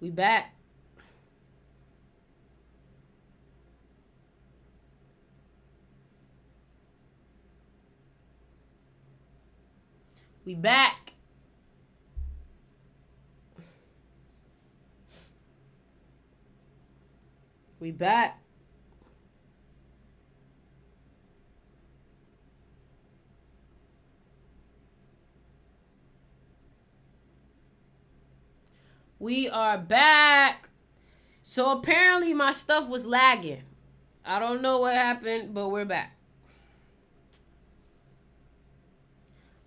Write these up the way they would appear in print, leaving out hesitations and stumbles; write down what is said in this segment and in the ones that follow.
We back. We back. We back. We are back. So apparently my stuff was lagging. I don't know what happened, but we're back.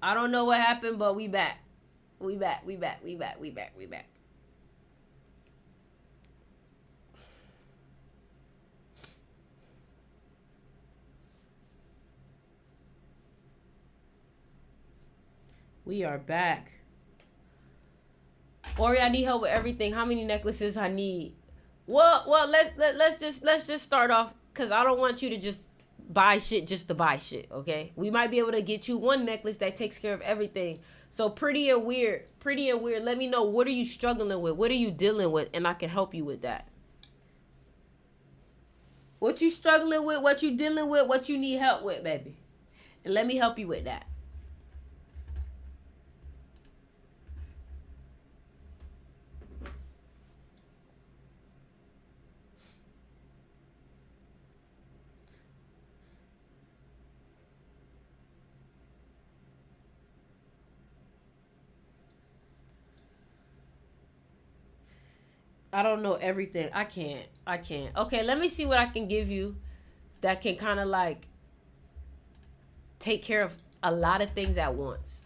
I don't know what happened, but we back. We back. We back. We back. We back. We back. We are back. Ori, I need help with everything. How many necklaces I need? Well, let's just start off because I don't want you to just buy shit just to buy shit. Okay, we might be able to get you one necklace that takes care of everything. So pretty and weird. Let me know, what are you struggling with? What are you dealing with? And I can help you with that. What you struggling with? What you dealing with? What you need help with, baby? And let me help you with that. I don't know everything. I can't. Okay, let me see what I can give you that can kind of like take care of a lot of things at once.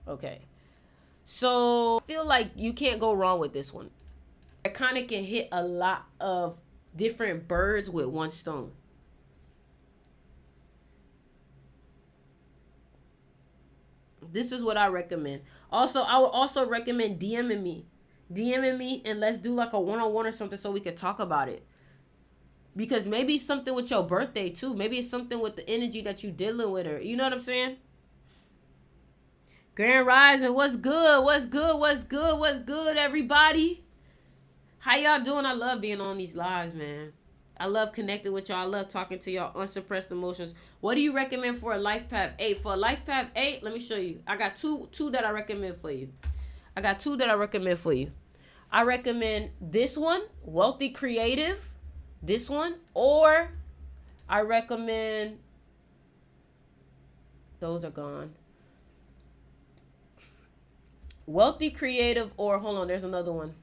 Okay. So I feel like you can't go wrong with this one. It kind of can hit a lot of different birds with one stone. This is what I recommend. Also, I would also recommend DMing me and let's do like a one-on-one or something so we could talk about it. Because maybe it's something with your birthday too. Maybe it's something with the energy that you dealing with her. You know what I'm saying? Grand Rising, what's good? What's good? What's good? What's good, everybody? How y'all doing? I love being on these lives, man. I love connecting with y'all. I love talking to y'all. Unsuppressed emotions. What do you recommend for a Life Path 8? For a Life Path 8, let me show you. I got two that I recommend for you. I recommend this one, Wealthy Creative. This one. Or I recommend... Those are gone. Wealthy Creative, or hold on, there's another one.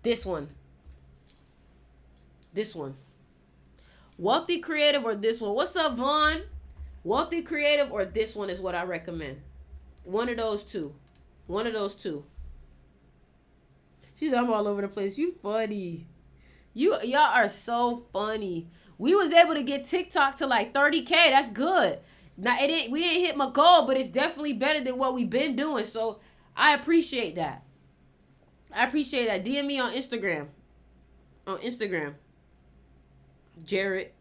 This one. Wealthy Creative or this one. What's up, Vaughn? Wealthy Creative or this one is what I recommend. One of those two. She's I'm all over the place. You funny. Y'all are so funny. We was able to get TikTok to like 30K. That's good. Now we didn't hit my goal, but it's definitely better than what we've been doing. So I appreciate that. DM me on Instagram. Jared.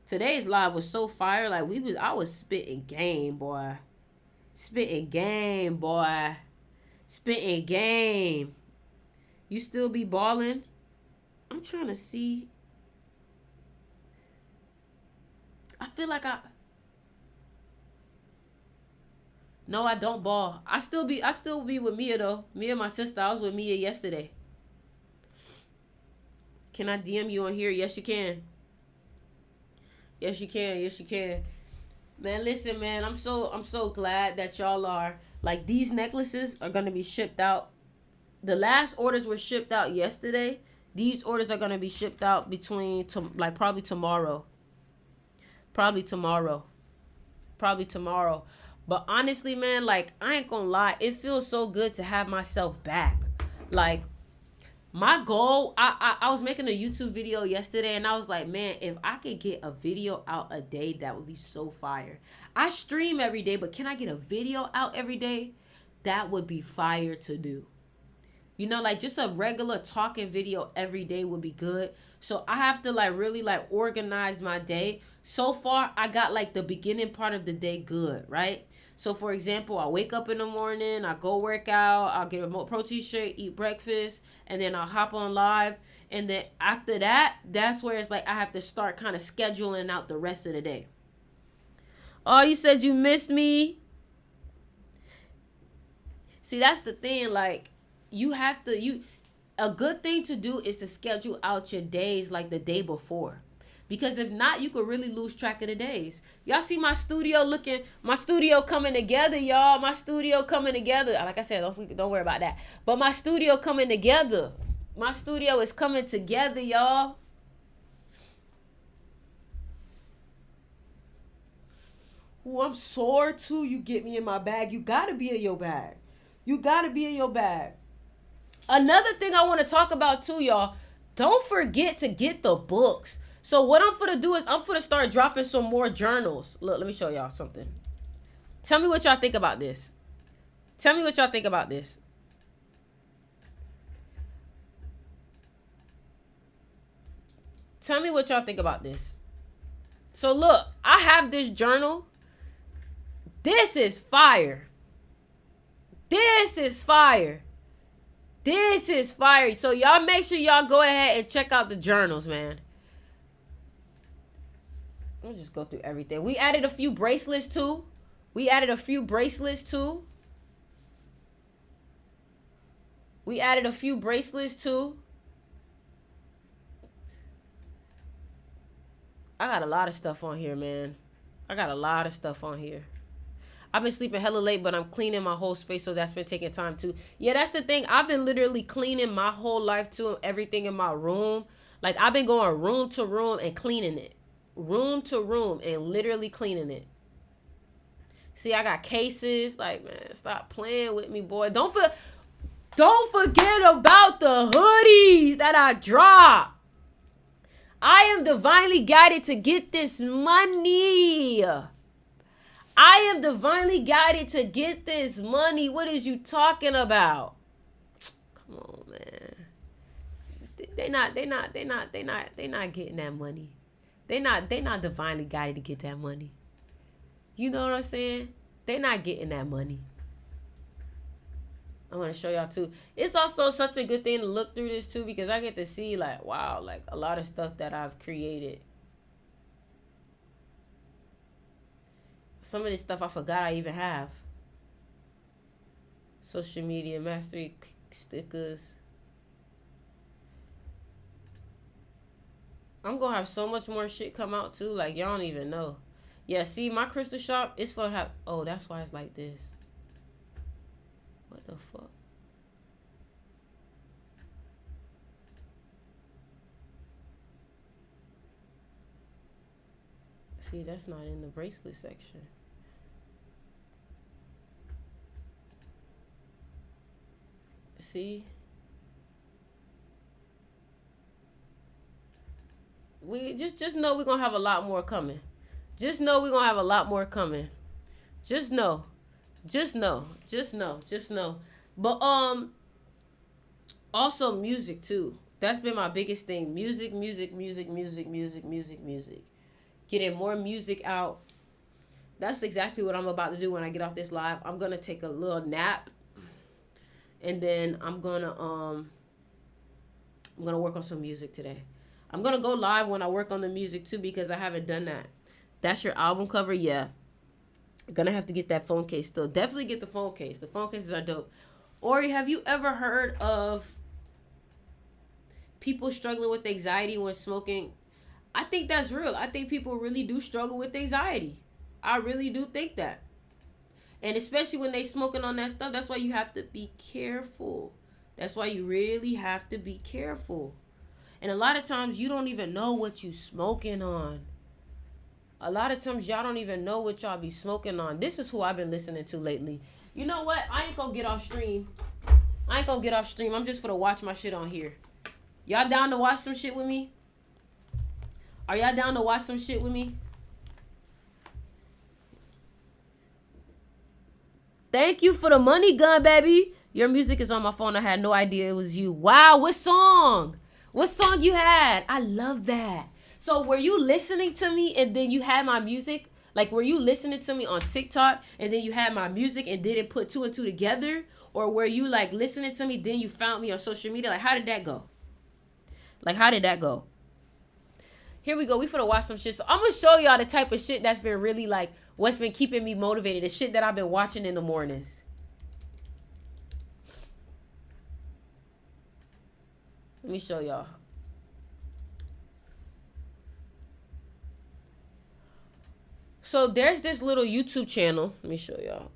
Today's live was so fire. Like I was spitting game, boy. Spitting game. You still be balling? I'm trying to see. I feel like No, I don't ball. I still be with Mia though. Me and my sister. I was with Mia yesterday. Can I DM you on here? Yes, you can. Yes, you can. Man, listen, man. I'm so glad that y'all are like, these necklaces are gonna be shipped out. The last orders were shipped out yesterday. These orders are gonna be shipped out probably tomorrow. But honestly, man, like, I ain't gonna lie, it feels so good to have myself back. Like, my goal, I was making a YouTube video yesterday and I was like, man, if I could get a video out a day, that would be so fire. I stream every day, but can I get a video out every day? That would be fire to do. You know, like, just a regular talking video every day would be good. So I have to like really like organize my day. So far, I got like the beginning part of the day good, right? So for example, I wake up in the morning, I go work out, I'll get a protein shake, eat breakfast, and then I'll hop on live. And then after that, that's where it's like I have to start kind of scheduling out the rest of the day. Oh, you said you missed me? See, that's the thing. Like, you have to, a good thing to do is to schedule out your days like the day before. Because if not, you could really lose track of the days. Y'all see my studio coming together, y'all. My studio coming together. Like I said, don't worry about that. But my studio coming together. My studio is coming together, y'all. Ooh, I'm sore too. You get me in my bag. You gotta be in your bag. You gotta be in your bag. Another thing I want to talk about too, y'all. Don't forget to get the books. So what I'm gonna do is I'm gonna start dropping some more journals. Look, let me show y'all something. Tell me what y'all think about this. Tell me what y'all think about this. Tell me what y'all think about this. So look, I have this journal. This is fire. This is fire. This is fire. So y'all make sure y'all go ahead and check out the journals, man. We'll just go through everything. We added a few bracelets too. We added a few bracelets too. We added a few bracelets too. I got a lot of stuff on here, man. I got a lot of stuff on here. I've been sleeping hella late, but I'm cleaning my whole space, so that's been taking time too. Yeah, that's the thing. I've been literally cleaning my whole life too, everything in my room. Like, I've been going room to room and cleaning it. Room to room and literally cleaning it. See, I got cases. Like, man, stop playing with me, boy. Don't forget about the hoodies that I dropped. I am divinely guided to get this money. I am divinely guided to get this money. What is you talking about? Come on, man. They not getting that money. They not divinely guided to get that money. You know what I'm saying? They not getting that money. I want to show y'all too. It's also such a good thing to look through this too, because I get to see like, wow, like a lot of stuff that I've created. Some of this stuff I forgot I even have. Social media mastery stickers. I'm gonna have so much more shit come out too. Like, y'all don't even know. Yeah, see, my crystal shop is for have. Oh, that's why it's like this. What the fuck? See, that's not in the bracelet section. See? We just know we're gonna have a lot more coming. Just know we're gonna have a lot more coming. Just know. Just know. Just know. Just know. But also music too. That's been my biggest thing. Music. Getting more music out. That's exactly what I'm about to do when I get off this live. I'm gonna take a little nap. And then I'm gonna work on some music today. I'm gonna go live when I work on the music too, because I haven't done that. That's your album cover? Yeah. I'm gonna have to get that phone case still. Definitely get the phone case. The phone cases are dope. Ori, have you ever heard of people struggling with anxiety when smoking? I think that's real. I think people really do struggle with anxiety. I really do think that. And especially when they smoking on that stuff, that's why you have to be careful. That's why you really have to be careful. And a lot of times you don't even know what you smoking on. A lot of times y'all don't even know what y'all be smoking on. This is who I've been listening to lately. You know what? I ain't gonna get off stream. I'm just gonna watch my shit on here. Y'all down to watch some shit with me? Are y'all down to watch some shit with me? Thank you for the money gun, baby. Your music is on my phone. I had no idea it was you. Wow, what song? What song you had? I love that. So were you listening to me and then you had my music? Like, were you listening to me on TikTok and then you had my music and didn't put two and two together? Or were you like listening to me, then you found me on social media? Like, how did that go? Like, how did that go? Here we go. We finna watch some shit. So I'm gonna show y'all the type of shit that's been really like what's been keeping me motivated. The shit that I've been watching in the mornings. Let me show y'all. So there's this little YouTube channel. Let me show y'all.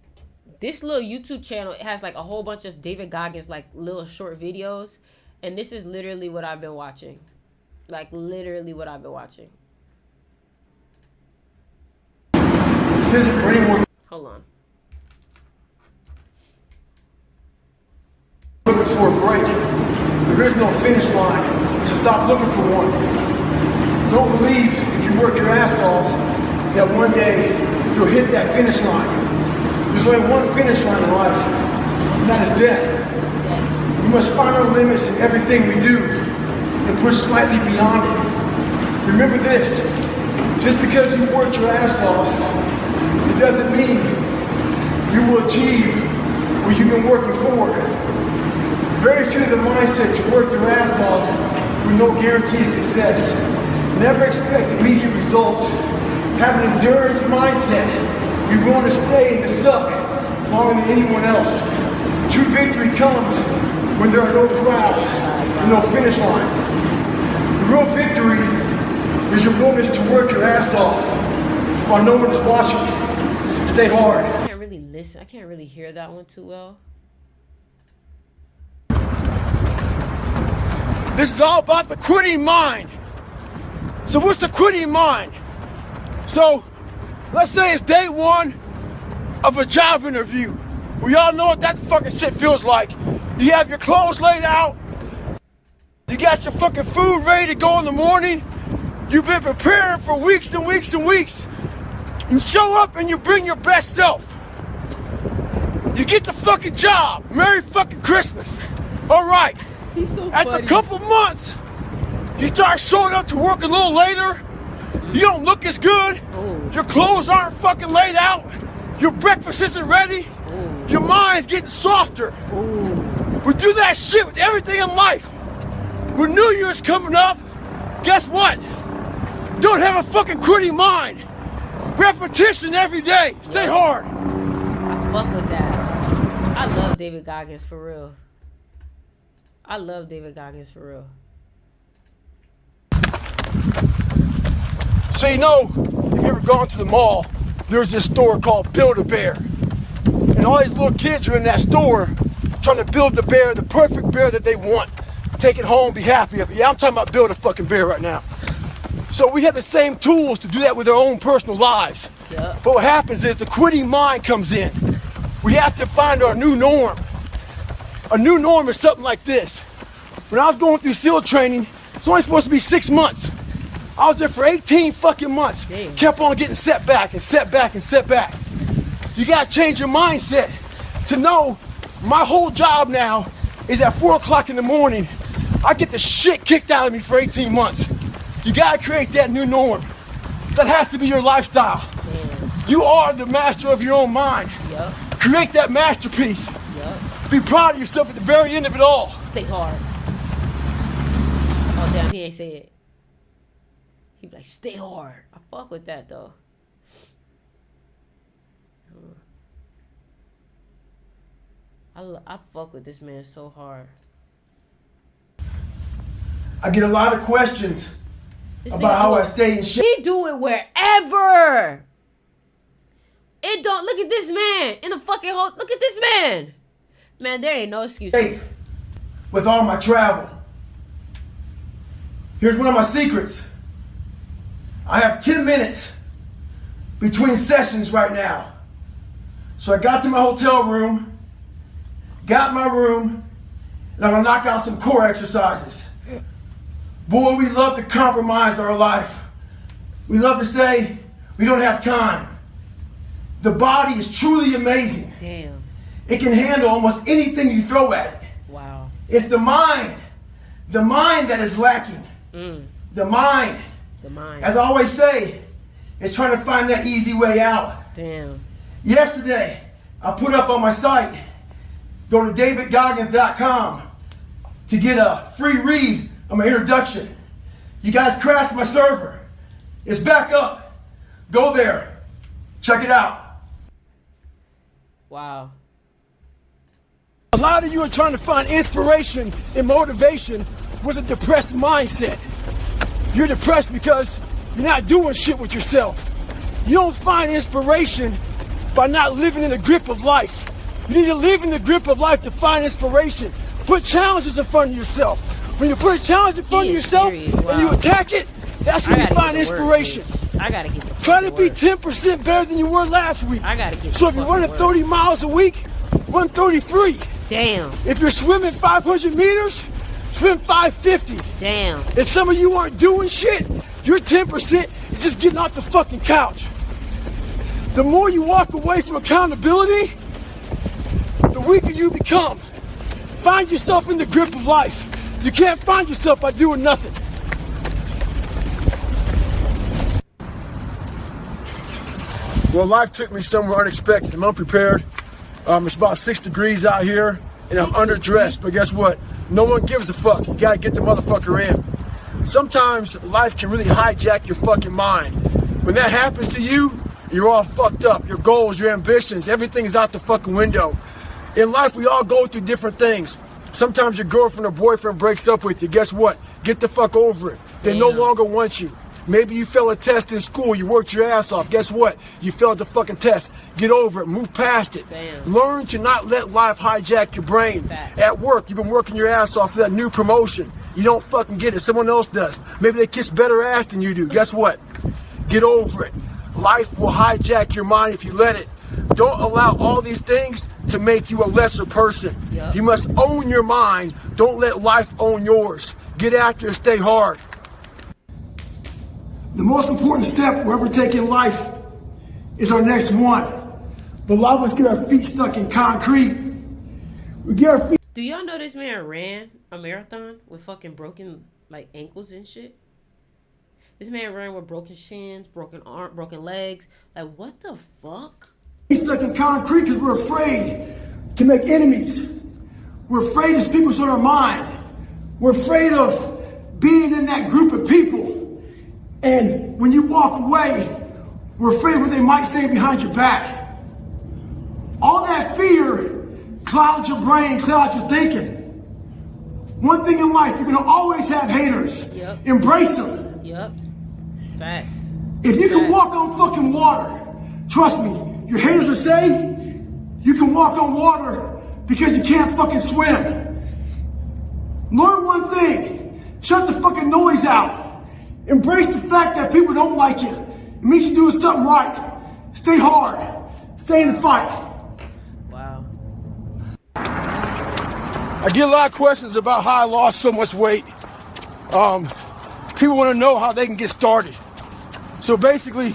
This little YouTube channel, it has like a whole bunch of David Goggins like little short videos. And this is literally what I've been watching. Like literally what I've been watching. This isn't for anyone. Hold on. Looking for a break. There is no finish line, so stop looking for one. Don't believe if you work your ass off that one day you'll hit that finish line. There's only one finish line in life, and that is death. We must find our limits in everything we do and push slightly beyond it. Remember this, just because you worked your ass off, it doesn't mean you will achieve what you've been working for. Very few of the mindset to work their ass off with no guaranteed success. Never expect immediate results. Have an endurance mindset. You're going to stay in the suck longer than anyone else. True victory comes when there are no crowds and no finish lines. The real victory is your willingness to work your ass off while no one is watching. Stay hard. I can't really listen. I can't really hear that one too well. This is all about the quitting mind. So what's the quitting mind? So let's say it's day one of a job interview. We all know what that fucking shit feels like. You have your clothes laid out. You got your fucking food ready to go in the morning. You've been preparing for weeks and weeks and weeks. You show up and you bring your best self. You get the fucking job. Merry fucking Christmas. All right. He's so funny. After a couple months, you start showing up to work a little later. You don't look as good. Ooh. Your clothes aren't fucking laid out. Your breakfast isn't ready. Ooh. Your mind's getting softer. Ooh. We do that shit with everything in life. When New Year's coming up, guess what? Don't have a fucking quitting mind. Repetition every day. Stay hard. I fuck with that. I love David Goggins for real. I love David Goggins for real. So you know, if you've ever gone to the mall, there's this store called Build-A-Bear. And all these little kids are in that store trying to build the bear, the perfect bear that they want. Take it home, be happy of it. Yeah, I'm talking about build a fucking bear right now. So we have the same tools to do that with our own personal lives. Yep. But what happens is the quitting mind comes in. We have to find our new norm. A new norm is something like this. When I was going through SEAL training, it's only supposed to be 6 months. I was there for 18 fucking months. Damn. Kept on getting set back and set back and set back. You gotta change your mindset to know my whole job now is at 4 o'clock in the morning. I get the shit kicked out of me for 18 months. You gotta create that new norm. That has to be your lifestyle. Man. You are the master of your own mind. Yep. Create that masterpiece. Yep. Be proud of yourself at the very end of it all. Stay hard. Oh damn, he ain't say it. He be like, stay hard. I fuck with that though. I fuck with this man so hard. I get a lot of questions This about nigga how do I it- stay in shape. He do it wherever. It don't look at this man in the fucking hole. Look at this man. Man, there ain't no excuse. With all my travel. Here's one of my secrets. I have 10 minutes between sessions right now. So I got to my hotel room, got in my room, and I'm gonna knock out some core exercises. Boy, we love to compromise our life. We love to say we don't have time. The body is truly amazing. Damn. It can handle almost anything you throw at it. Wow. It's the mind that is lacking. Mm. The mind. The mind. As I always say, is trying to find that easy way out. Damn. Yesterday, I put up on my site, go to davidgoggins.com to get a free read of my introduction. You guys crashed my server. It's back up. Go there. Check it out. Wow. A lot of you are trying to find inspiration and motivation with a depressed mindset. You're depressed because you're not doing shit with yourself. You don't find inspiration by not living in the grip of life. You need to live in the grip of life to find inspiration. Put challenges in front of yourself. When you put a challenge in front of yourself and you attack it, that's when you find inspiration. I gotta get the Try to be 10% better than you were last week. I gotta get So if you're running 30 miles a week, run 33. Damn. If you're swimming 500 meters, swim 550. Damn. If some of you aren't doing shit, you're 10% just getting off the fucking couch. The more you walk away from accountability, the weaker you become. Find yourself in the grip of life. You can't find yourself by doing nothing. Well, life took me somewhere unexpected. I'm unprepared. It's about 6 degrees out here, and I'm underdressed. But guess what? No one gives a fuck. You gotta get the motherfucker in. Sometimes life can really hijack your fucking mind. When that happens to you, you're all fucked up. Your goals, your ambitions, everything is out the fucking window. In life, we all go through different things. Sometimes your girlfriend or boyfriend breaks up with you. Guess what? Get the fuck over it. They no longer want you. Maybe you failed a test in school. You worked your ass off. Guess what? You failed the fucking test. Get over it. Move past it. Learn to not let life hijack your brain. At work, you've been working your ass off for that new promotion. You don't fucking get it. Someone else does. Maybe they kiss better ass than you do. Guess what? Get over it. Life will hijack your mind if you let it. Don't allow all these things to make you a lesser person. You must own your mind. Don't let life own yours. Get after it, stay hard. The most important step we're ever taking in life is our next one. But a lot of us get our feet stuck in concrete. We get our feet. Do y'all know this man ran a marathon with fucking broken like ankles and shit? This man ran with broken shins, broken arm, broken legs. Like, what the fuck? Stuck in concrete because we're afraid to make enemies. We're afraid to speak what's on our mind. We're afraid of being in that group of people. And when you walk away, we're afraid of what they might say behind your back. All that fear clouds your brain, clouds your thinking. One thing in life, you're going to always have haters. Embrace them. Facts. If you can walk on fucking water, trust me, your haters will say you can walk on water because you can't fucking swim. Learn one thing. Shut the fucking noise out. Embrace the fact that people don't like you. It means you're doing something right. Stay hard. Stay in the fight. Wow. I get a lot of questions about how I lost so much weight. People want to know how they can get started. So basically,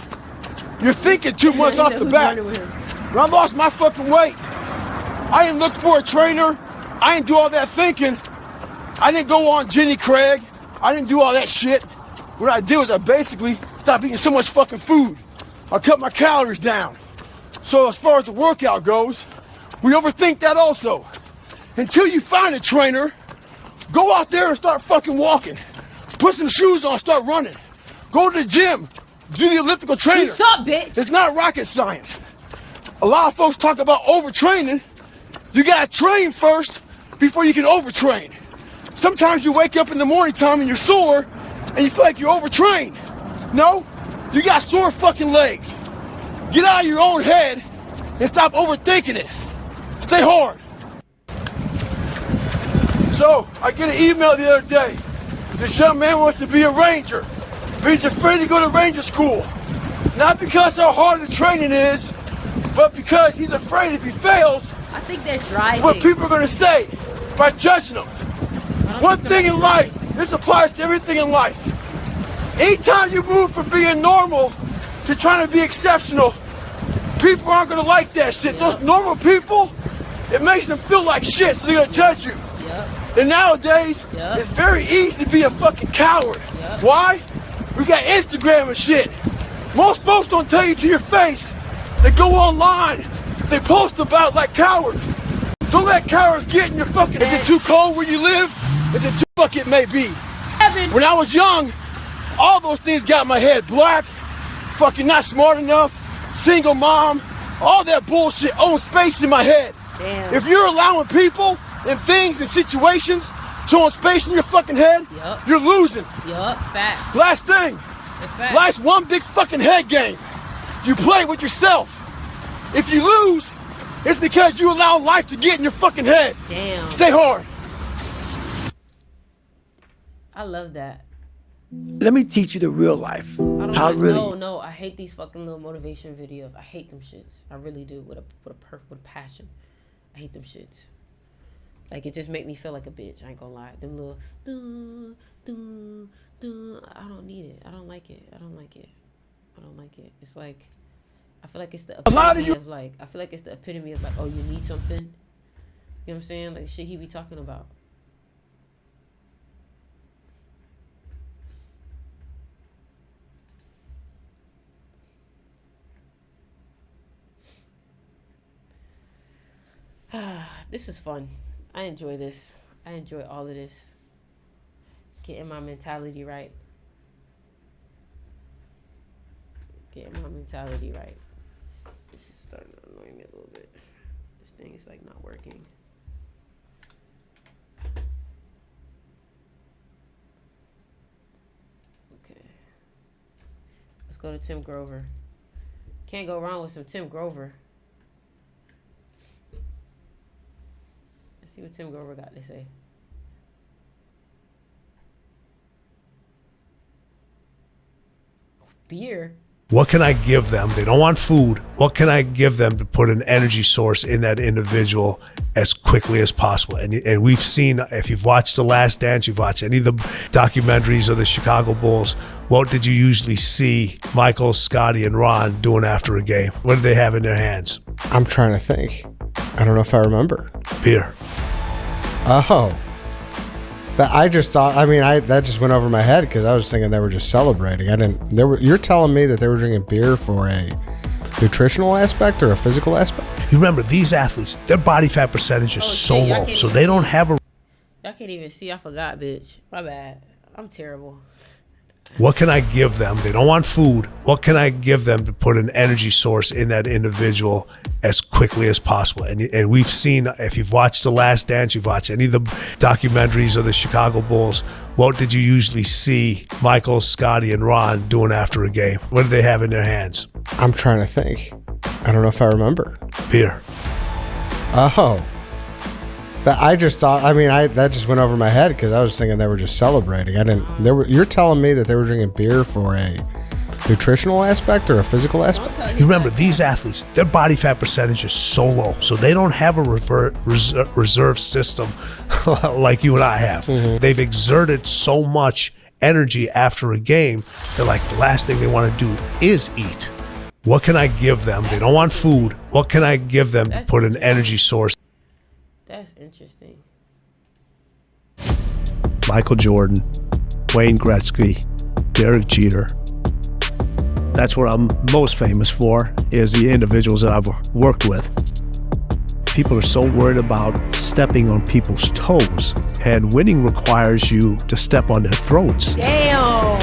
you're thinking too much off the bat. When I lost my fucking weight, I didn't look for a trainer. I didn't do all that thinking. I didn't go on Jenny Craig. I didn't do all that shit. What I did was I basically stopped eating so much fucking food. I cut my calories down. So as far as the workout goes, we overthink that also. Until you find a trainer, go out there and start fucking walking. Put some shoes on, start running. Go to the gym. Do the elliptical trainer. What's up, bitch? It's not rocket science. A lot of folks talk about overtraining. You gotta train first before you can overtrain. Sometimes you wake up in the morning time and you're sore and you feel like you're overtrained. No, you got sore fucking legs. Get out of your own head and stop overthinking it. Stay hard. So, I get an email the other day. This young man wants to be a ranger, but he's afraid to go to ranger school. Not because how hard the training is, but because he's afraid if he fails, I think they're driving. what people are gonna say by judging him. One thing in life, this applies to everything in life. Anytime you move from being normal to trying to be exceptional, people aren't gonna like that shit. Those normal people, it makes them feel like shit, so they're gonna judge you. And nowadays, it's very easy to be a fucking coward. Why? We got Instagram and shit. Most folks don't tell you to your face. They go online. They post about like cowards. Don't let cowards get in your fucking... Is it too cold where you live? Is it too fucking it may be? When I was young, all those things got in my head. Black, fucking not smart enough, single mom, all that bullshit owns space in my head. Damn. If you're allowing people and things and situations to own space in your fucking head, you're losing. Yup, facts. Last thing. Facts. Life's one big fucking head game. You play with yourself. If you lose, it's because you allow life to get in your fucking head. Damn. Stay hard. I love that. Let me teach you the real life. No, I hate these fucking little motivation videos. I hate them shits. I really do. With a passion. I hate them shits. Like, it just make me feel like a bitch. I ain't gonna lie. Them little I don't need it. I don't like it. It's like, I feel like it's the epitome of like, oh, you need something. You know what I'm saying? Like, shit he be talking about. This is fun. I enjoy this. I enjoy all of this. Getting my mentality right. This is starting to annoy me a little bit. This thing is like not working. Okay. Let's go to Tim Grover. Can't go wrong with some Tim Grover. See what Tim Grover got to say. Beer. What can I give them? They don't want food. What can I give them to put an energy source in that individual as quickly as possible? And we've seen, if you've watched The Last Dance, you've watched any of the documentaries of the Chicago Bulls, what did you usually see Michael, Scotty, and Ron doing after a game? What did they have in their hands? I'm trying to think. I don't know if I remember. Beer. Oh. I just thought, that just went over my head because I was thinking they were just celebrating. You're telling me that they were drinking beer for a nutritional aspect or a physical aspect? You remember, these athletes, their body fat percentage is so low, so they don't have a... Y'all can't even see. I forgot, bitch. My bad. I'm terrible. What can I give them? They don't want food. What can I give them to put an energy source in that individual as quickly as possible? And we've seen, if you've watched The Last Dance, you've watched any of the documentaries of the Chicago Bulls, what did you usually see Michael, Scotty, and Ron doing after a game? What did they have in their hands? I'm trying to think. I don't know if I remember. Beer. Oh. I just thought, that just went over my head because I was thinking they were just celebrating. You're telling me that they were drinking beer for a nutritional aspect or a physical aspect? You remember, these athletes, their body fat percentage is so low, so they don't have a reserve system like you and I have. Mm-hmm. They've exerted so much energy after a game that, like, the last thing they want to do is eat. What can I give them? They don't want food. What can I give them to put an energy source? That's interesting. Michael Jordan, Wayne Gretzky, Derek Jeter. That's what I'm most famous for, is the individuals that I've worked with. People are so worried about stepping on people's toes, and winning requires you to step on their throats. Damn!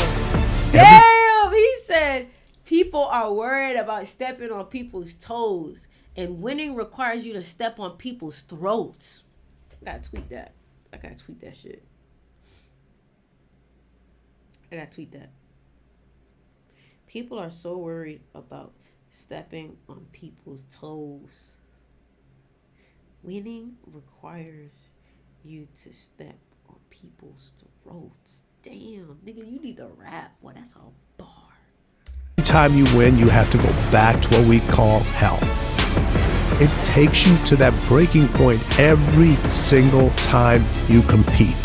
He said people are worried about stepping on people's toes, and winning requires you to step on people's throats. I gotta tweet that. Shit. I gotta tweet that. People are so worried about stepping on people's toes. Winning requires you to step on people's throats. Damn, nigga, you need to rap. Well, that's a bar. Every time you win, you have to go back to what we call hell. It takes you to that breaking point every single time you compete.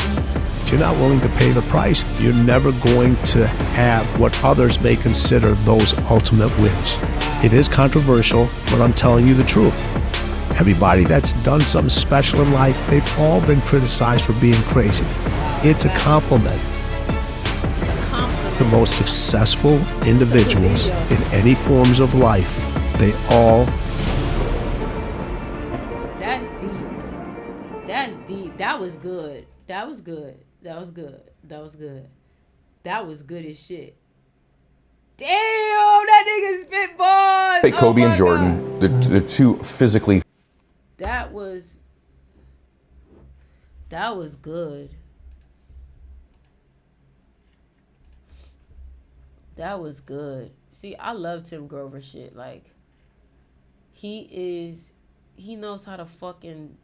If you're not willing to pay the price, you're never going to have what others may consider those ultimate wins. It is controversial, but I'm telling you the truth. Everybody that's done something special in life, they've all been criticized for being crazy. It's a compliment. It's a compliment. the most successful individuals in any forms of life, they all... That's deep. That's deep. That was good. That was good. That was good. That was good. That was good as shit. Damn, that nigga spit bars. Hey, Kobe and my Jordan, God. the two physically. That was good. That was good. See, I love Tim Grover shit. Like, he knows how to fucking...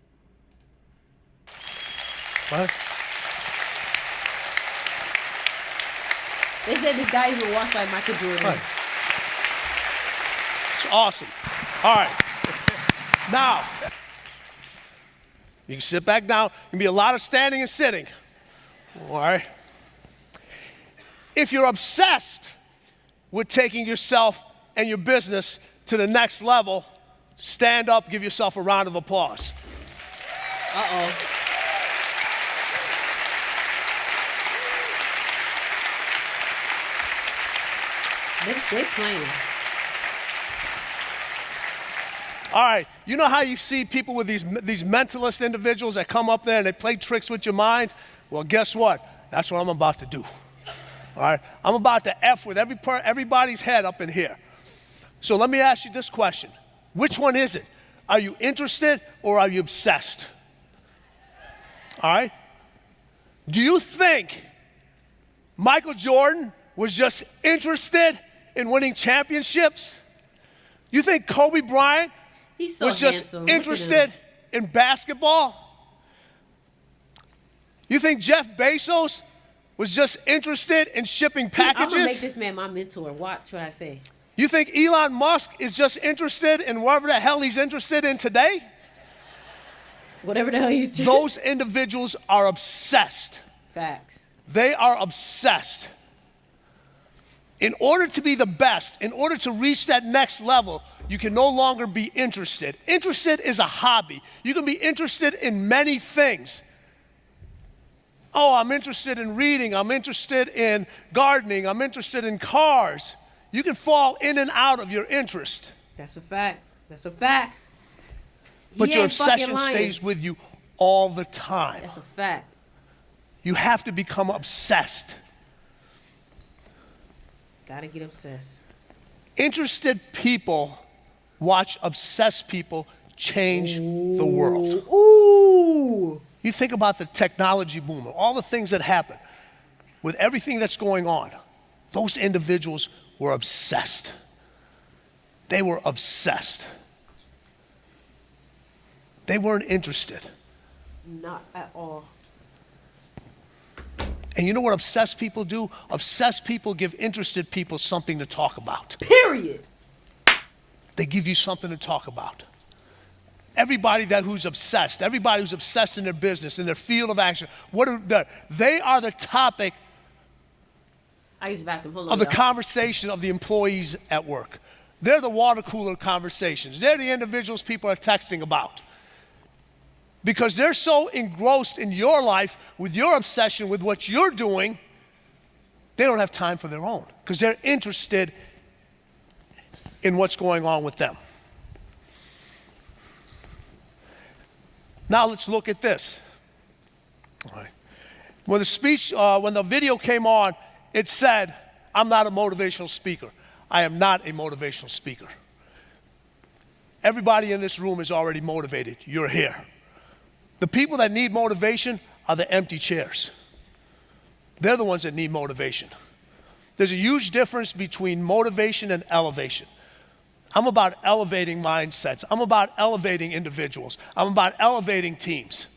What? They said this guy even walks like Michael Jordan. What? It's awesome. All right. Now, you can sit back down. There can be a lot of standing and sitting. All right. If you're obsessed with taking yourself and your business to the next level, stand up, give yourself a round of applause. Uh-oh. They playing. All right, you know how you see people with these mentalist individuals that come up there and they play tricks with your mind? Well, guess what? That's what I'm about to do. All right, I'm about to F with everybody's head up in here. So let me ask you this question. Which one is it? Are you interested or are you obsessed? All right? Do you think Michael Jordan was just interested in winning championships? You think Kobe Bryant He's so was just handsome. Look at interested him. in basketball? You think Jeff Bezos was just interested in shipping packages? I'm gonna make this man my mentor. Watch what I say. You think Elon Musk is just interested in whatever the hell he's interested in today? Whatever the hell you do. Those individuals are obsessed. Facts. They are obsessed. In order to be the best, in order to reach that next level, you can no longer be interested. Interested is a hobby. You can be interested in many things. Oh, I'm interested in reading. I'm interested in gardening. I'm interested in cars. You can fall in and out of your interest. That's a fact. That's a fact. But He your ain't fucking obsession lying. stays with you all the time. That's a fact. You have to become obsessed. Gotta get obsessed. Interested people watch obsessed people change the world. Ooh. You think about the technology boom, all the things that happen, with everything that's going on, those individuals were obsessed. They were obsessed. They weren't interested. Not at all. And you know what obsessed people do? Obsessed people give interested people something to talk about. Period. They give you something to talk about. Everybody who's obsessed in their business, in their field of action, they are the topic I use the bathroom. Hold on. of the y'all. conversation of the employees at work. They're the water cooler conversations. They're the individuals people are texting about. Because they're so engrossed in your life with your obsession with what you're doing, they don't have time for their own because they're interested in what's going on with them. Now let's look at this. All right. When the video came on, it said, I'm not a motivational speaker. I am not a motivational speaker. Everybody in this room is already motivated. You're here. The people that need motivation are the empty chairs. They're the ones that need motivation. There's a huge difference between motivation and elevation. I'm about elevating mindsets. I'm about elevating individuals. I'm about elevating teams.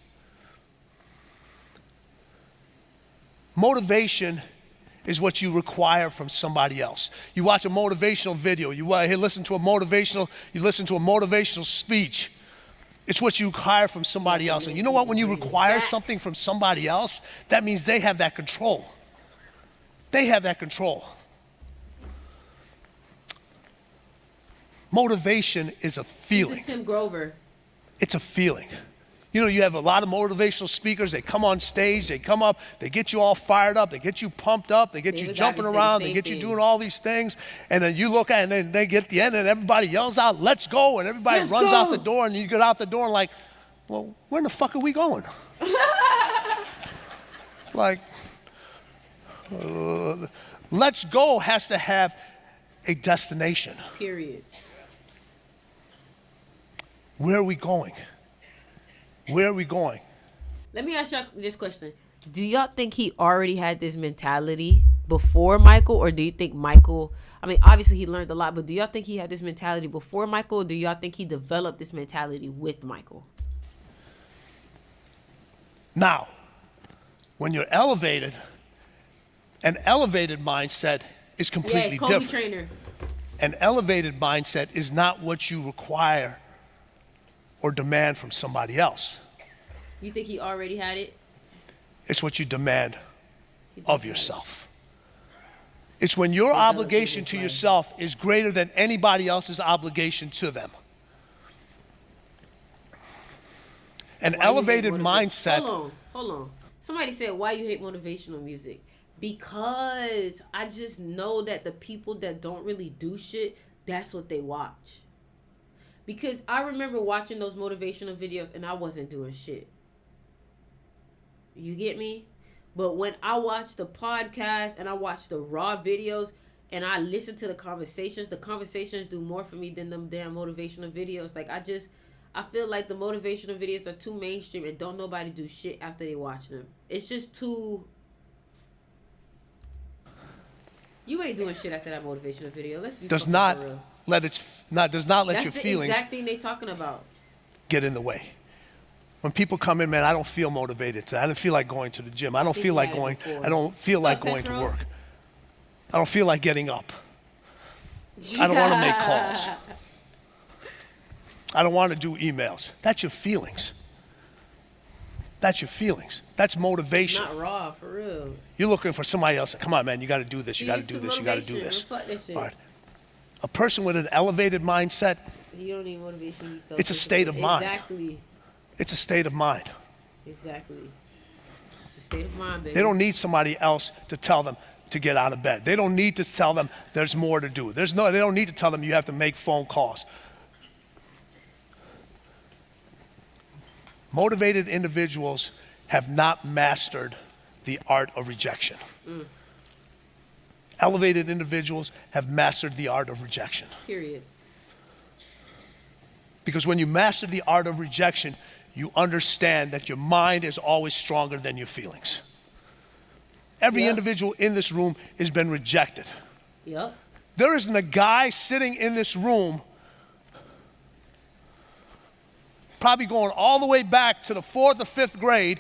Motivation is what you require from somebody else. You watch a motivational video, you listen to a motivational speech. It's what you require from somebody else. And you know what? When you require something from somebody else, that means they have that control. They have that control. Motivation is a feeling. This is Tim Grover. It's a feeling. You know, you have a lot of motivational speakers. They come on stage, they come up, they get you all fired up, they get you pumped up, they get you jumping around, they get you doing all these things. And then you look at it, and then they get to the end, and everybody yells out, "Let's go!" And everybody runs out the door, and you get out the door and like, well, where in the fuck are we going? Like, let's go has to have a destination. Period. Where are we going? Where are we going? Let me ask y'all this question. Do y'all think he already had this mentality before Michael, or do you think Michael, I mean, obviously he learned a lot, but do y'all think he had this mentality before Michael, or do y'all think he developed this mentality with Michael? Now, when you're elevated, an elevated mindset is completely Kobe different. Trainer. An elevated mindset is not what you require or demand from somebody else. You think he already had it? It's what you demand of yourself. It's when your obligation to yourself is greater than anybody else's obligation to them. An elevated mindset. Hold on. Somebody said, why you hate motivational music? Because I just know that the people that don't really do shit, that's what they watch. Because I remember watching those motivational videos and I wasn't doing shit. You get me? But when I watch the podcast and I watch the raw videos and I listen to the conversations do more for me than them damn motivational videos. Like, I feel like the motivational videos are too mainstream and don't nobody do shit after they watch them. It's just too... You ain't doing shit after that motivational video. Let's be does not real. let That's your the feelings exact thing they talking about. get in the way. When people come in, man, I don't feel motivated today. I don't feel like going to the gym. I don't feel like going to work. I don't feel like getting up. I don't want to make calls. I don't want to do emails. That's your feelings. That's your feelings. That's motivation. Not raw, for real. You're looking for somebody else. Come on, man, you got to do this. You got to do this. You got to do this. All right. A person with an elevated mindset, you don't need motivation. it's a state of mind. Exactly. It's a state of mind. Exactly. It's a state of mind, baby. They don't need somebody else to tell them to get out of bed. They don't need to tell them there's more to do. They don't need to tell them you have to make phone calls. Motivated individuals have not mastered the art of rejection. Elevated individuals have mastered the art of rejection. Period. Because when you master the art of rejection, you understand that your mind is always stronger than your feelings. Every individual in this room has been rejected. Yep. There isn't a guy sitting in this room probably going all the way back to the 4th or 5th grade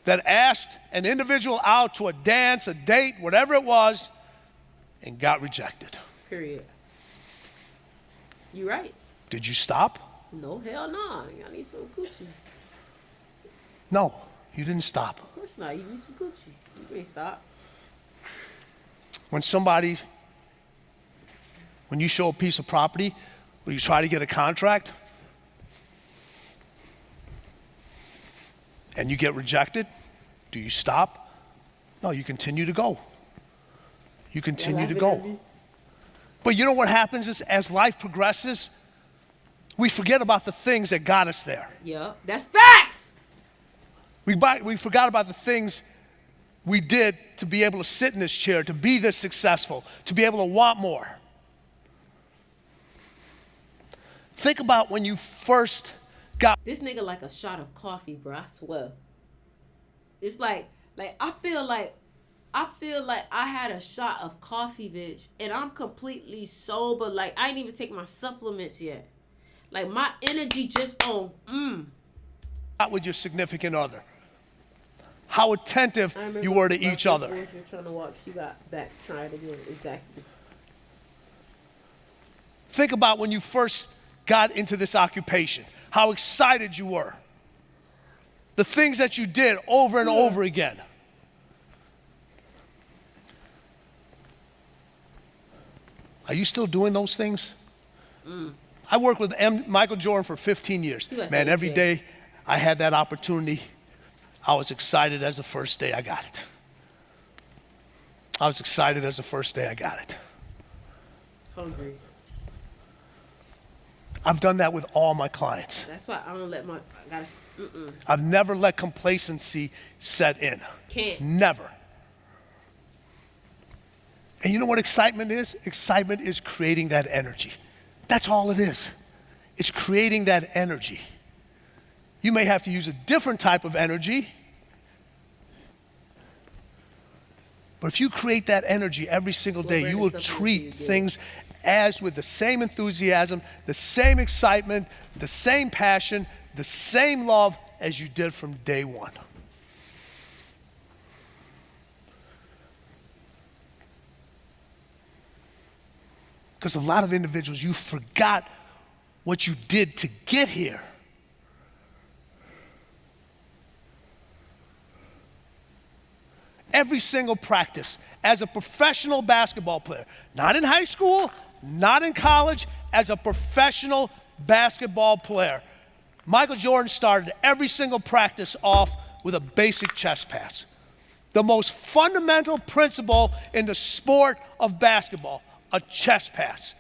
that asked an individual out to a dance, a date, whatever it was, and got rejected. Period. You right. Did you stop? No, hell no. I need some coochie. No, you didn't stop. Of course not. You need some coochie. You ain't stop. When you show a piece of property, or you try to get a contract, and you get rejected, do you stop? No, you continue to go. You continue to go. But you know what happens is as life progresses, we forget about the things that got us there. Yep, that's facts. We forgot about the things we did to be able to sit in this chair, to be this successful, to be able to want more. Think about when you first got... This nigga like a shot of coffee, bro, I swear. It's like I feel like I had a shot of coffee, bitch, and I'm completely sober. Like, I ain't even take my supplements yet. Like, my energy just on, with your significant other. How attentive you were to each other. You're trying to watch, you got back trying again, exactly. Think about when you first got into this occupation. How excited you were. The things that you did over and over again. Are you still doing those things? I worked with Michael Jordan for 15 years. Man, every day I had that opportunity, I was excited as the first day I got it. I was excited as the first day I got it. Hungry. I've done that with all my clients. That's why I don't let my, I've never let complacency set in. Can't. Never. And you know what excitement is? Excitement is creating that energy. That's all it is. It's creating that energy. You may have to use a different type of energy, but if you create that energy every single day, you will treat things as with the same enthusiasm, the same excitement, the same passion, the same love as you did from day one. Because a lot of individuals, you forgot what you did to get here. Every single practice as a professional basketball player, not in high school, not in college, as a professional basketball player. Michael Jordan started every single practice off with a basic chest pass. The most fundamental principle in the sport of basketball, a chest pass.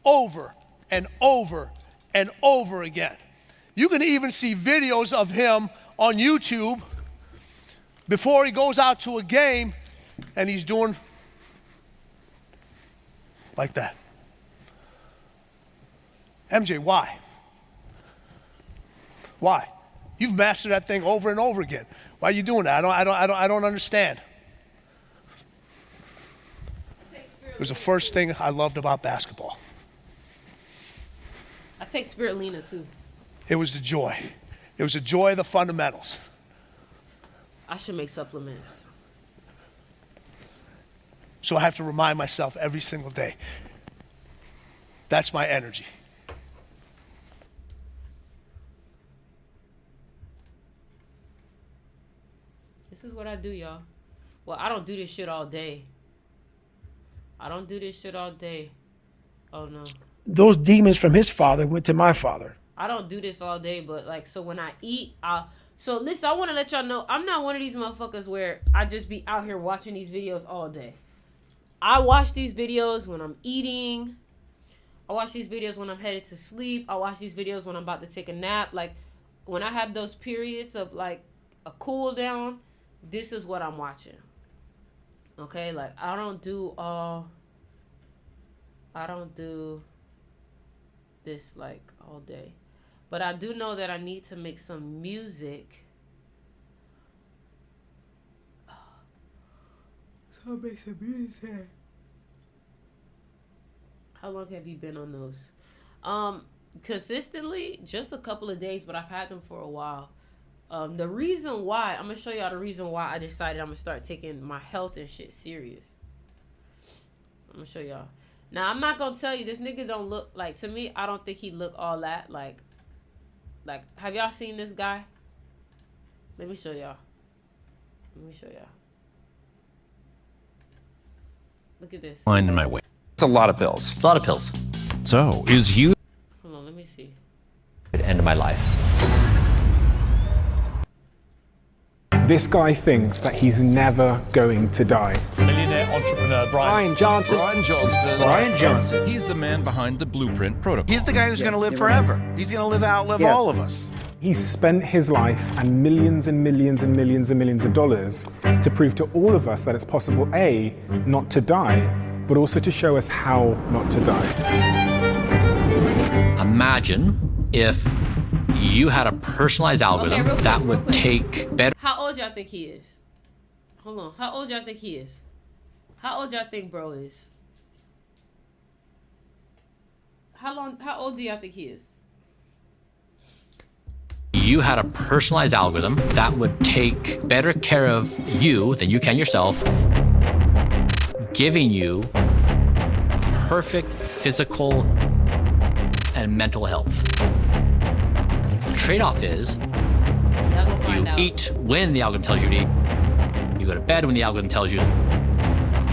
Over and over and over again. You can even see videos of him on YouTube before he goes out to a game and he's doing like that. MJ, why? Why? You've mastered that thing over and over again. Why are you doing that? I don't understand. It was the first thing I loved about basketball. I take spirulina too. It was the joy. It was the joy of the fundamentals. I should make supplements. So I have to remind myself every single day. That's my energy. This is what I do, y'all. Well, I don't do this shit all day. I don't do this shit all day. Oh, no. Those demons from his father went to my father. I don't do this all day, but, like, so when I eat, So, listen, I want to let y'all know, I'm not one of these motherfuckers where I just be out here watching these videos all day. I watch these videos when I'm eating. I watch these videos when I'm headed to sleep. I watch these videos when I'm about to take a nap. Like, when I have those periods of, like, a cool down, this is what I'm watching. Okay? Like, I don't do this, like, all day. But I do know that I need to make some music. So I'll make some music. How long have you been on those? Consistently, just a couple of days, but I've had them for a while. The reason why, I'm going to show y'all the reason why I decided I'm going to start taking my health and shit serious. I'm going to show y'all. Now, I'm not going to tell you, this nigga don't look, like, to me, I don't think he look all that, like, have y'all seen this guy? Let me show y'all. Look at this. Line in my way. It's a lot of pills. It's a lot of pills. So, is you... Hold on, let me see. The end of my life. This guy thinks that he's never going to die. Millionaire entrepreneur Brian Johnson. He's the man behind the Blueprint Protocol. He's the guy who's going to live forever. He's going to outlive all of us. He's spent his life and millions and millions and millions and millions of dollars to prove to all of us that it's possible, A, not to die, but also to show us how not to die. Imagine if you had a personalized algorithm that would take better... How old y'all think he is? Hold on. How old y'all think he is? How old y'all think bro is? How old do y'all think he is? You had a personalized algorithm that would take better care of you than you can yourself, giving you perfect physical and mental health. The trade-off is you eat when the algorithm tells you to eat. You go to bed when the algorithm tells you.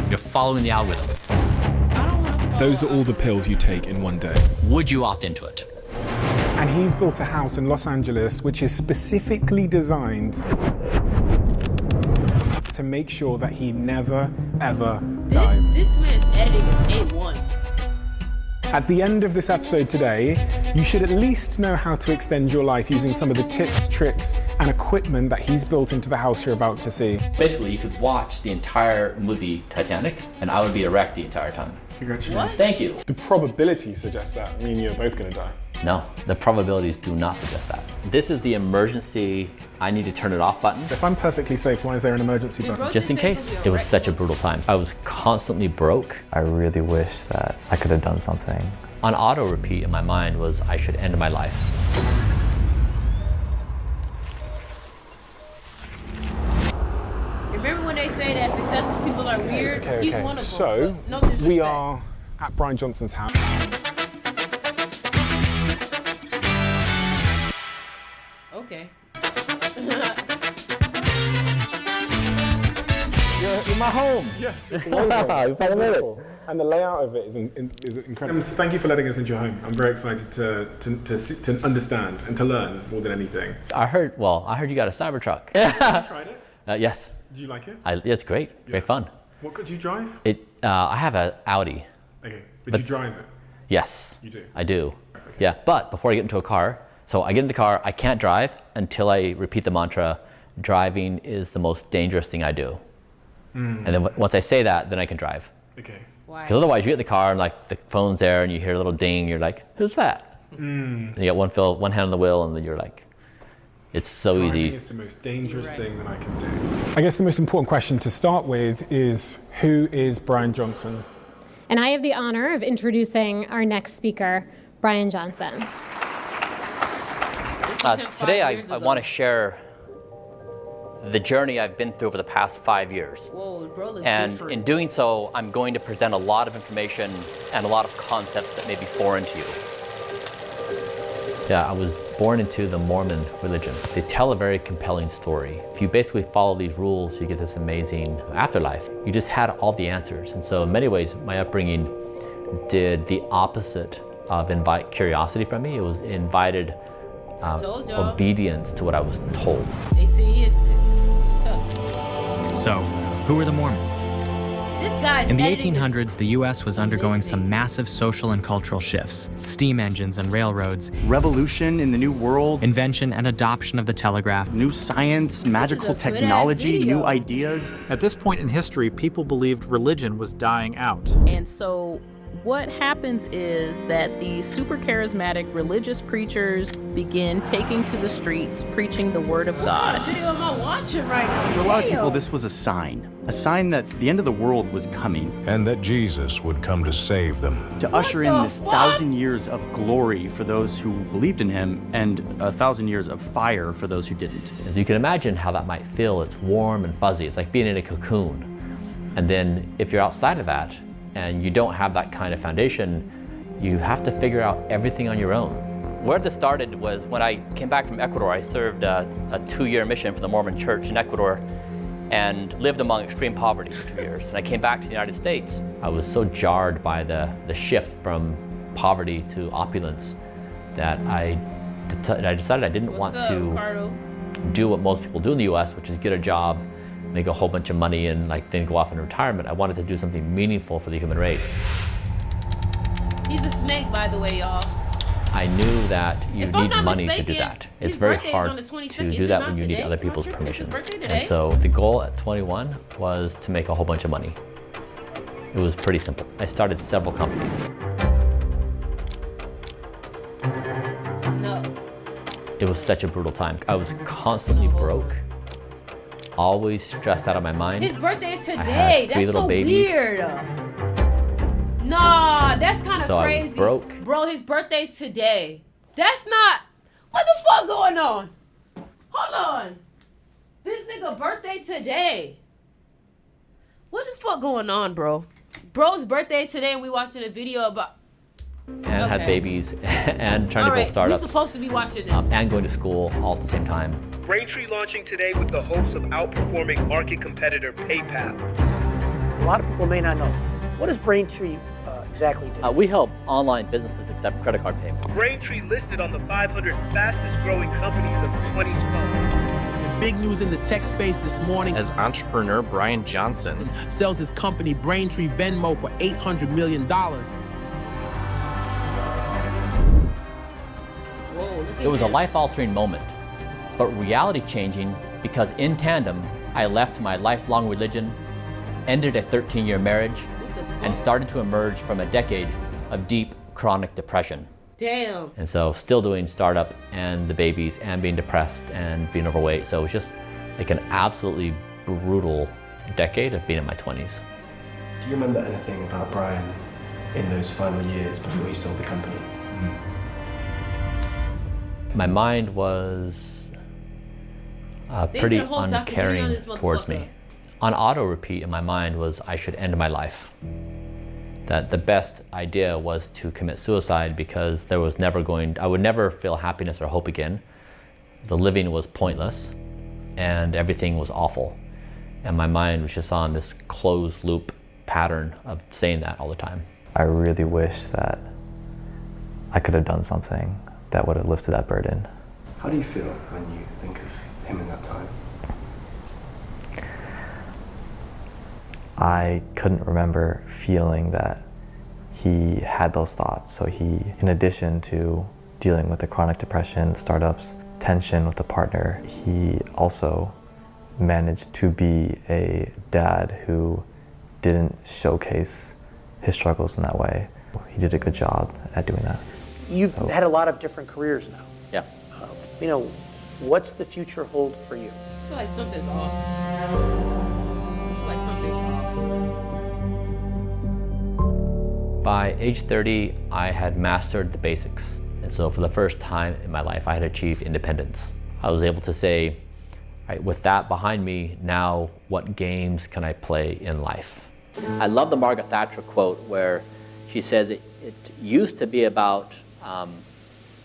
You're following the algorithm. Those are all the pills you take in one day. would you opt into it? And he's built a house in Los Angeles which is specifically designed to make sure that he never, ever dies. This man's editing is A1. At the end of this episode today, you should at least know how to extend your life using some of the tips, tricks, and equipment that he's built into the house you're about to see. Basically, you could watch the entire movie Titanic, and I would be erect the entire time. Congratulations. What? Thank you. The probability suggests that me and you are both going to die. No, the probabilities do not suggest that. This is the emergency, I need to turn it off button. If I'm perfectly safe, why is there an emergency button? Just in case. It was such a brutal time. I was constantly broke. I really wish that I could have done something. On auto repeat in my mind was I should end my life. Remember when they say that successful people are weird? He's one of them. So, No disrespect. we are at Brian Johnson's house. Okay. You're in my home. Yes, it's wonderful. And the layout of it is incredible. Thank you for letting us into your home. I'm very excited to understand and to learn more than anything. I heard you got a Cybertruck. Have you tried it? Yes. Do you like it? It's great. Yeah. Great fun. What could you drive? I have an Audi. Okay, but you drive it? Yes. You do? I do. Okay. Yeah, but before I get into a car, so I get in the car, I can't drive until I repeat the mantra, driving is the most dangerous thing I do. And then once I say that, then I can drive. Okay. Why? Because otherwise you get in the car and like the phone's there and you hear a little ding, you're like, who's that? And you got one hand on the wheel and then you're like, it's so Driving easy. is the most dangerous thing that I can do. I guess the most important question to start with is, who is Brian Johnson? And I have the honor of introducing our next speaker, Brian Johnson. Today I want to share the journey I've been through over the past 5 years. Whoa, bro, looks And different. in doing so, I'm going to present a lot of information and a lot of concepts that may be foreign to you. Yeah, I was born into the Mormon religion. They tell a very compelling story. If you basically follow these rules, you get this amazing afterlife. You just had all the answers. And so in many ways, my upbringing did the opposite of invite curiosity from me. It was invited obedience to what I was told. They see it. So, who were the Mormons? This guy's In the 1800s, the U.S. was undergoing some massive social and cultural shifts. Steam engines and railroads. Revolution in the New World. Invention and adoption of the telegraph. New science, magical technology, new ideas. At this point in history, people believed religion was dying out. And so what happens is that these super charismatic religious preachers begin taking to the streets, preaching the word of God. What video am I watching right now? For a lot of people, this was a sign that the end of the world was coming. And that Jesus would come to save them. To usher in this 1,000 years of glory for those who believed in him, and 1,000 years of fire for those who didn't. As you can imagine how that might feel, it's warm and fuzzy. It's like being in a cocoon. And then if you're outside of that, and you don't have that kind of foundation, you have to figure out everything on your own. Where this started was when I came back from Ecuador. I served a 2-year mission for the Mormon Church in Ecuador and lived among extreme poverty for 2 years. And I came back to the United States. I was so jarred by the shift from poverty to opulence that I decided I didn't want to do what most people do in the US, which is get a job, make a whole bunch of money, and then go off in retirement. I wanted to do something meaningful for the human race. He's a snake, by the way, y'all. I knew that you need money to do mistaken, that. his It's very birthday's hard on the to 22nd. do Is that it when not you need today? other people's Am I tripping? It's his permission. birthday today? And so the goal at 21 was to make a whole bunch of money. It was pretty simple. I started several companies. No. It was such a brutal time. I was constantly broke, always stressed out of my mind. His birthday is I today. had 3 That's little so babies. weird. Nah, that's kind of So I was crazy. broke. Bro, his birthday's today. That's not. What the fuck going on? Hold on. This nigga birthday today. What the fuck going on, bro? Bro's birthday today, and we watching a video about. And had babies and trying to All right, build startups. we're supposed to be watching this. And going to school all at the same time. Braintree launching today with the hopes of outperforming market competitor PayPal. A lot of people may not know. What does Braintree exactly do? We help online businesses accept credit card payments. Braintree listed on the 500 fastest growing companies of 2012. Big news in the tech space this morning as entrepreneur Brian Johnson sells his company Braintree Venmo for $800 million. It was a life-altering moment, but reality-changing because in tandem, I left my lifelong religion, ended a 13-year marriage, and started to emerge from a decade of deep chronic depression. Damn. And so still doing startup and the babies and being depressed and being overweight. So it was just like an absolutely brutal decade of being in my 20s. Do you remember anything about Brian in those final years before he sold the company? My mind was pretty uncaring towards me. On auto repeat in my mind was I should end my life. That the best idea was to commit suicide because I would never feel happiness or hope again. The living was pointless and everything was awful. And my mind was just on this closed loop pattern of saying that all the time. I really wish that I could have done something that would have lifted that burden. How do you feel when you think of him in that time? I couldn't remember feeling that he had those thoughts. So he, in addition to dealing with the chronic depression, startups, tension with the partner, he also managed to be a dad who didn't showcase his struggles in that way. He did a good job at doing that. You've had a lot of different careers now. Yeah. What's the future hold for you? I feel like something's off. By age 30, I had mastered the basics. And so for the first time in my life, I had achieved independence. I was able to say, right, with that behind me, now what games can I play in life? I love the Margaret Thatcher quote where she says it used to be about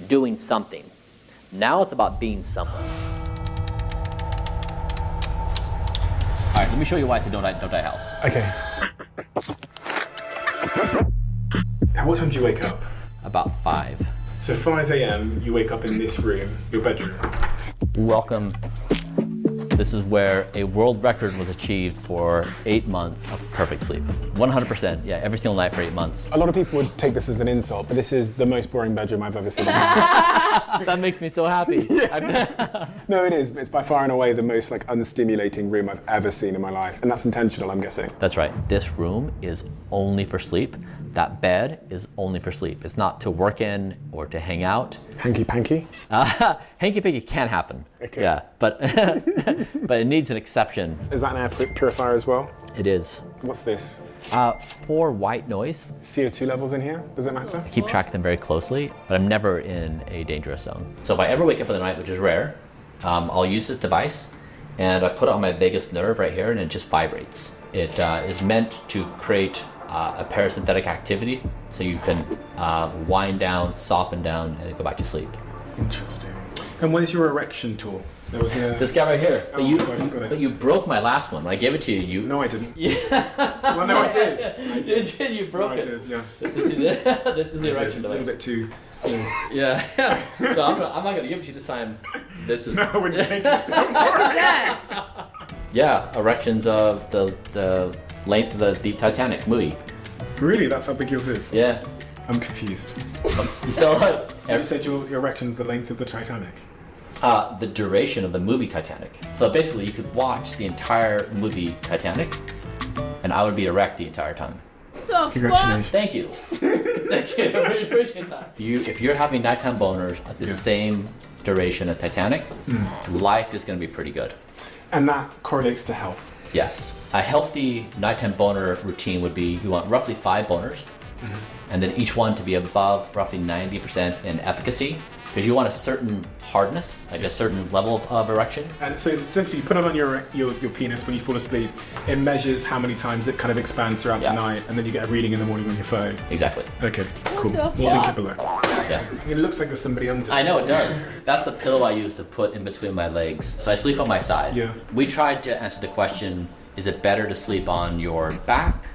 doing something. Now it's about being someone. All right, let me show you why it's a don't die house. Okay. What time do you wake up? About 5. So 5 a.m. you wake up in this room, your bedroom. Welcome. This is where a world record was achieved for 8 months of perfect sleep. 100%, yeah, every single night for 8 months. A lot of people would take this as an insult, but this is the most boring bedroom I've ever seen. That makes me so happy. No, it is. It's by far and away the most unstimulating room I've ever seen in my life, and that's intentional, I'm guessing. That's right. This room is only for sleep. That bed is only for sleep. It's not to work in or to hang out. Hanky-panky? Hanky-panky can happen. Okay. Yeah, but but it needs an exception. Is that an air purifier as well? It is. What's this? For white noise. CO2 levels in here, does it matter? I keep track of them very closely, but I'm never in a dangerous zone. So if I ever wake up in the night, which is rare, I'll use this device and I put it on my vagus nerve right here and it just vibrates. It is meant to create a parasympathetic activity so you can wind down, soften down, and then go back to sleep. Interesting. And where's your erection tool? There was this guy right here. Oh, but you broke my last one. When I gave it to you, No, I didn't. Yeah. Well, no, I did. You broke it. I did, yeah. This is the erection device. A little bit too soon. Yeah. So I'm not going to give it to you this time. This is... No, I wouldn't take it. What the fuck is that? Yeah, erections of the length of the Titanic movie. Really? That's how big yours is? Yeah. I'm confused. So, you said your erection's the length of the Titanic? The duration of the movie Titanic. So basically, you could watch the entire movie Titanic, and I would be erect the entire time. The Congratulations. Thank you. Thank you. I really appreciate that. If you're having nighttime boners at the same duration of Titanic, life is going to be pretty good. And that correlates to health? Yes. A healthy nighttime boner routine would be you want roughly 5 boners, and then each one to be above roughly 90% in efficacy, because you want a certain hardness, like a certain level of erection. And so simply you put it on your penis when you fall asleep. It measures how many times it kind of expands throughout the night, and then you get a reading in the morning on your phone. Exactly. Okay, cool. the We'll link it below. Yeah. It looks like there's somebody under. I know it does. That's the pillow I use to put in between my legs. So I sleep on my side. Yeah. We tried to answer the question, is it better to sleep on your back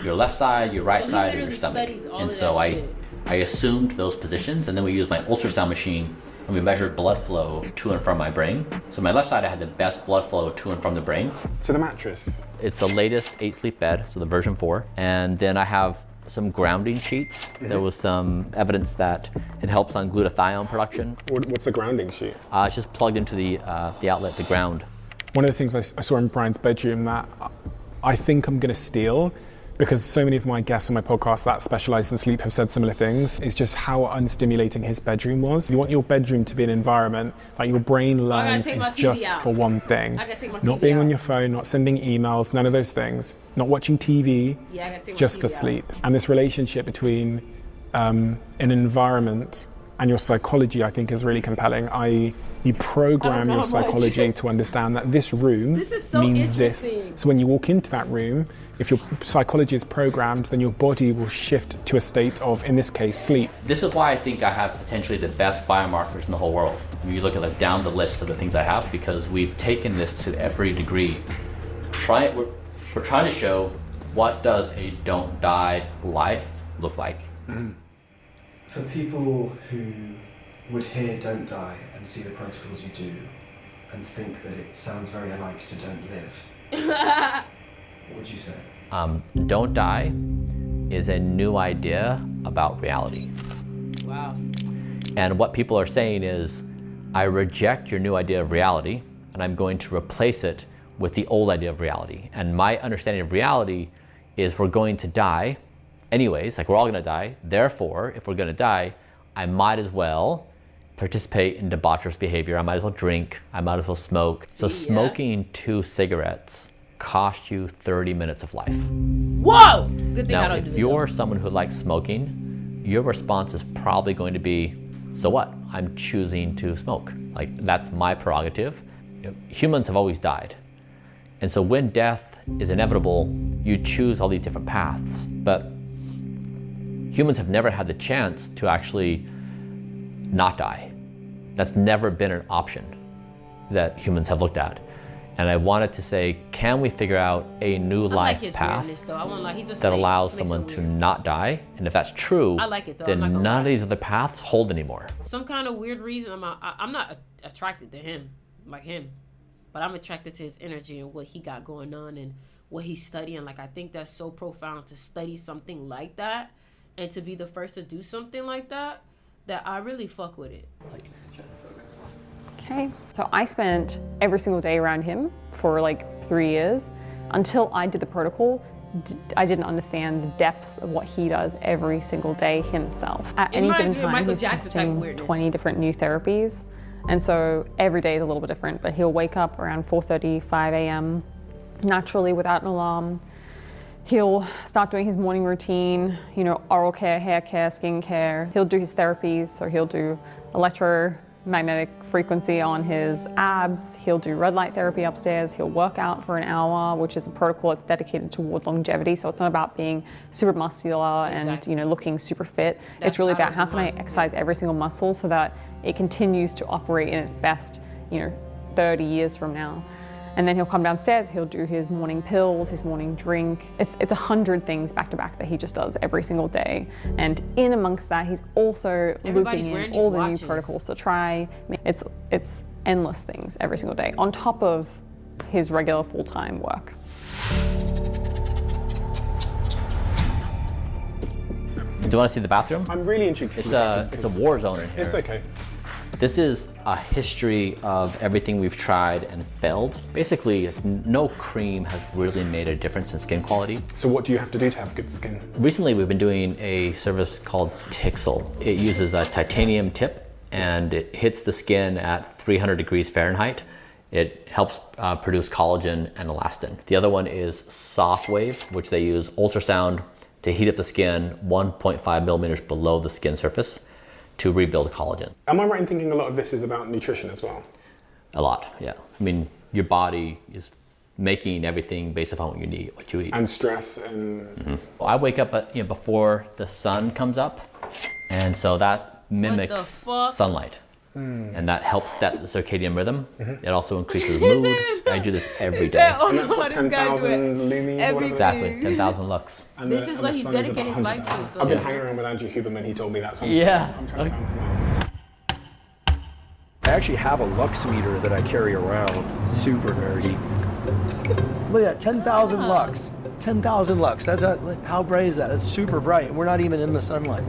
your left side, your right So he side, or your literally stomach. studies all And of so that I shit. assumed those positions, and then we used my ultrasound machine and we measured blood flow to and from my brain. So my left side, I had the best blood flow to and from the brain. So the mattress? It's the latest 8-sleep bed, so the version 4. And then I have some grounding sheets. There was some evidence that it helps on glutathione production. What's the grounding sheet? It's just plugged into the outlet, the ground. One of the things I saw in Brian's bedroom that I think I'm going to steal, because so many of my guests on my podcast that specialize in sleep have said similar things, is just how unstimulating his bedroom was. You want your bedroom to be an environment that your brain learns is just for one thing. I gotta take my Not TV being out. on your phone, not sending emails, none of those things. Not watching TV, Yeah, I gotta take my just TV for out. sleep. And this relationship between an environment and your psychology, I think, is really compelling. You program your psychology to understand that this room This is so means this. interesting. So when you walk into that room, if your psychology is programmed, then your body will shift to a state of, in this case, sleep. This is why I think I have potentially the best biomarkers in the whole world. When you look at down the list of the things I have, because we've taken this to every degree. We're trying to show what does a don't die life look like. For people who would hear don't die and see the protocols you do and think that it sounds very alike to don't live, what would you say? Don't die is a new idea about reality. Wow. And what people are saying is, I reject your new idea of reality and I'm going to replace it with the old idea of reality. And my understanding of reality is we're going to die anyways, like we're all gonna die. Therefore, if we're gonna die, I might as well participate in debaucherous behavior. I might as well drink. I might as well smoke. So smoking 2 cigarettes costs you 30 minutes of life. Whoa! Good thing I Now, don't if do it. you're someone who likes smoking, your response is probably going to be, so what? I'm choosing to smoke. Like, that's my prerogative. Humans have always died. And so when death is inevitable, you choose all these different paths. But humans have never had the chance to actually not die. That's never been an option that humans have looked at. And I wanted to say, can we figure out a new life path that allows someone to not die? And if that's true, I like it, though. then I'm not gonna none lie. of these other paths hold anymore. Some kind of weird reason, I'm not attracted to him, like him, but I'm attracted to his energy and what he got going on and what he's studying. Like, I think that's so profound to study something like that and to be the first to do something like that I really fuck with it. Okay, so I spent every single day around him for like 3 years until I did the protocol. I didn't understand the depths of what he does every single day himself. At any given time, he's testing 20 different new therapies. And so every day is a little bit different, but he'll wake up around 4:30, 5 a.m. naturally without an alarm. He'll start doing his morning routine, oral care, hair care, skin care. He'll do his therapies, so he'll do electromagnetic frequency on his abs. He'll do red light therapy upstairs. He'll work out for an hour, which is a protocol that's dedicated toward longevity. So it's not about being super muscular and looking super fit. It's really about how can I exercise every single muscle so that it continues to operate in its best, 30 years from now. And then he'll come downstairs, he'll do his morning pills, his morning drink. It's 100 things back to back that he just does every single day. And in amongst that, he's also looping in all the new protocols to try. It's endless things every single day on top of his regular full-time work. Do you want to see the bathroom? I'm really intrigued to see the bathroom. It's a war zone in here. It's okay. This is a history of everything we've tried and failed. Basically, no cream has really made a difference in skin quality. So what do you have to do to have good skin? Recently, we've been doing a service called Tixel. It uses a titanium tip and it hits the skin at 300 degrees Fahrenheit. It helps produce collagen and elastin. The other one is Soft Wave, which they use ultrasound to heat up the skin 1.5 millimeters below the skin surface to rebuild collagen. Am I right in thinking a lot of this is about nutrition as well? A lot, yeah. I mean, your body is making everything based upon what you need, what you eat. And stress and... Well, I wake up before the sun comes up, and so that mimics sunlight. And that helps set the circadian rhythm. It also increases mood. I do this every day. And that's what, 10,000 lumens or whatever? Exactly, 10,000 lux. And This is what he's dedicated his life to. So. I've been hanging around with Andrew Huberman. He told me that. So I'm trying to sound smart. I actually have a lux meter that I carry around. Super nerdy. Look at that, 10,000 lux. 10,000 lux. That's how bright is that? It's super bright, and we're not even in the sunlight.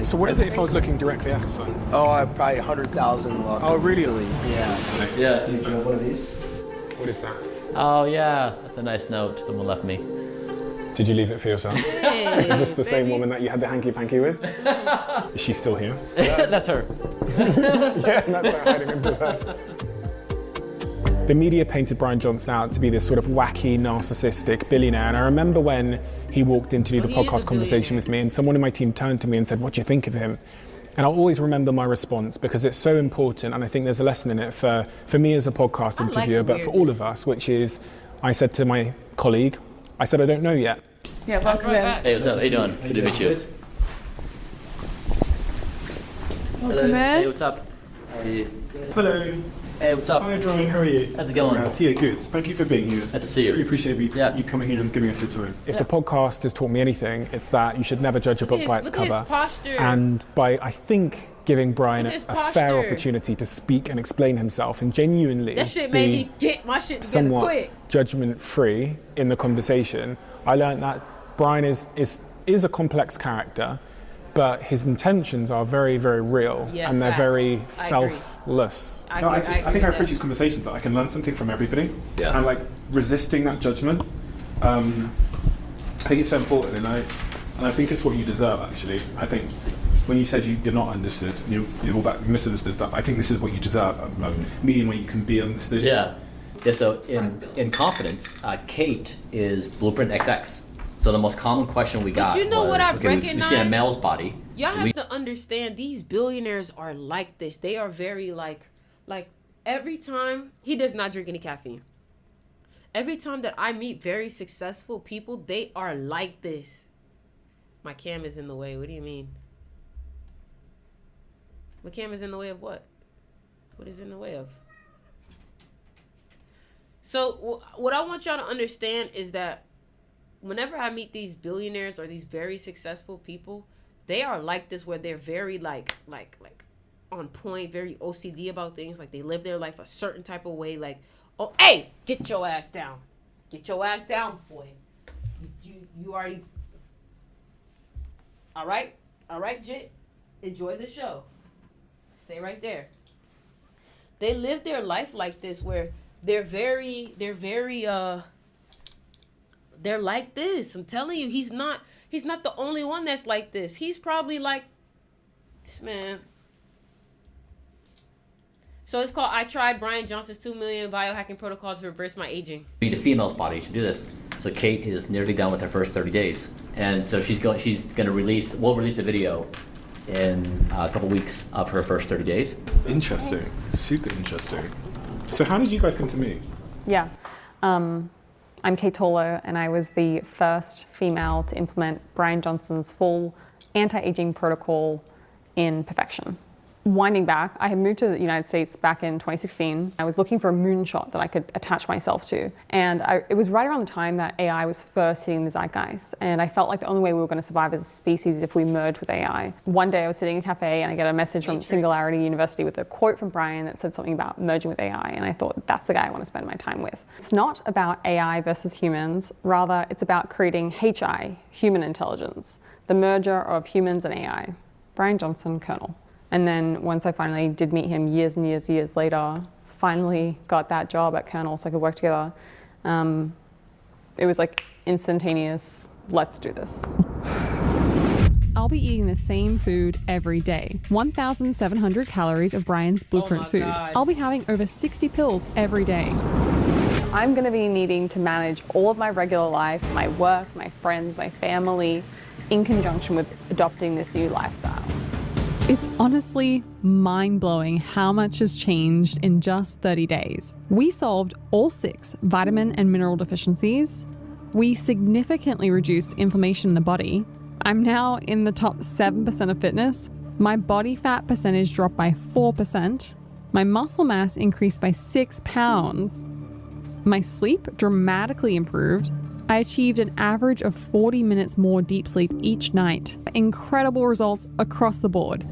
So what is it if I was looking directly at the sun? Oh, probably 100,000 lux. Oh, really? Yeah. Yeah. Steve, do you have one of these? What is that? Oh yeah, that's a nice note someone left me. Did you leave it for yourself? Hey, is this the same woman that you had the hanky-panky with? Is she still here? That's her. Yeah, that's her hiding into her. The media painted Brian Johnson out to be this sort of wacky, narcissistic billionaire. And I remember when he walked in to do the podcast conversation with me, and someone in my team turned to me and said, "What do you think of him?" And I'll always remember my response because it's so important, and I think there's a lesson in it for me as a podcast interviewer, but for all of us, which is, I said to my colleague, I said, "I don't know yet." Yeah, welcome in. Hey, what's up? How you doing? Good to meet you. Welcome in. Hey, what's up? How are you? Hello. Hey, what's up? Hi, Brian. How are you? How's it going? Yeah, good. Thank you for being here. Nice to see you. Really appreciate you coming here and giving us your time. If the podcast has taught me anything, it's that you should never judge a book by its cover. Look at his posture. And by, I think, giving Brian a fair posture. opportunity to speak and explain himself and genuinely That shit made me get my shit together somewhat quick. judgment-free in the conversation, I learned that Brian is a complex character, but his intentions are very, very real, and they're very selfless. I think I approach these conversations that I can learn something from everybody, and like resisting that judgment. I think it's so important, and I think it's what you deserve. Actually, I think when you said you're not understood, you're all about misunderstood stuff. I think this is what you deserve, meaning where you can be understood. Yeah. So in confidence, Kate is Blueprint XX. So the most common question we got you know was, what I've okay, we've recognized? seen a male's body. Y'all have to understand, these billionaires are like this. They are very like every time, he does not drink any caffeine. Every time that I meet very successful people, they are like this. My cam is in the way. What do you mean? My cam is in the way of what? What is in the way of? So what I want y'all to understand is that whenever I meet these billionaires or these very successful people, they are like this, where they're very like on point, very OCD about things. Like they live their life a certain type of way. Like, oh, hey, get your ass down. Get your ass down, boy. You already. All right, Jit. Enjoy the show. Stay right there. They live their life like this, where they're like this. I'm telling you, he's not the only one that's like this. He's probably like, man. So it's called I Tried Brian Johnson's 2 million biohacking protocols to reverse my aging. You need a female's body to do this. So Kate is nearly done with her first 30 days. And so we'll release a video in a couple weeks of her first 30 days. Interesting. Super interesting. So how did you guys come to me? Yeah. I'm Kate Tolo, and I was the first female to implement Brian Johnson's full anti-aging protocol in perfection. Winding back, I had moved to the United States back in 2016. I was looking for a moonshot that I could attach myself to. And it was right around the time that AI was first hitting the zeitgeist. And I felt like the only way we were going to survive as a species is if we merged with AI. One day I was sitting in a cafe and I get a message from Singularity University with a quote from Brian that said something about merging with AI. And I thought, that's the guy I want to spend my time with. It's not about AI versus humans. Rather, it's about creating HI, human intelligence, the merger of humans and AI. Brian Johnson, Colonel. And then once I finally did meet him years and years later, finally got that job at Colonel so I could work together. It was like instantaneous, let's do this. I'll be eating the same food every day. 1,700 calories of Brian's Blueprint food. I'll be having over 60 pills every day. I'm gonna be needing to manage all of my regular life, my work, my friends, my family, in conjunction with adopting this new lifestyle. It's honestly mind-blowing how much has changed in just 30 days. We solved all 6 vitamin and mineral deficiencies. We significantly reduced inflammation in the body. I'm now in the top 7% of fitness, My body fat percentage dropped by 4%. My muscle mass increased by 6 pounds. My sleep dramatically improved. I achieved an average of 40 minutes more deep sleep each night. Incredible results across the board.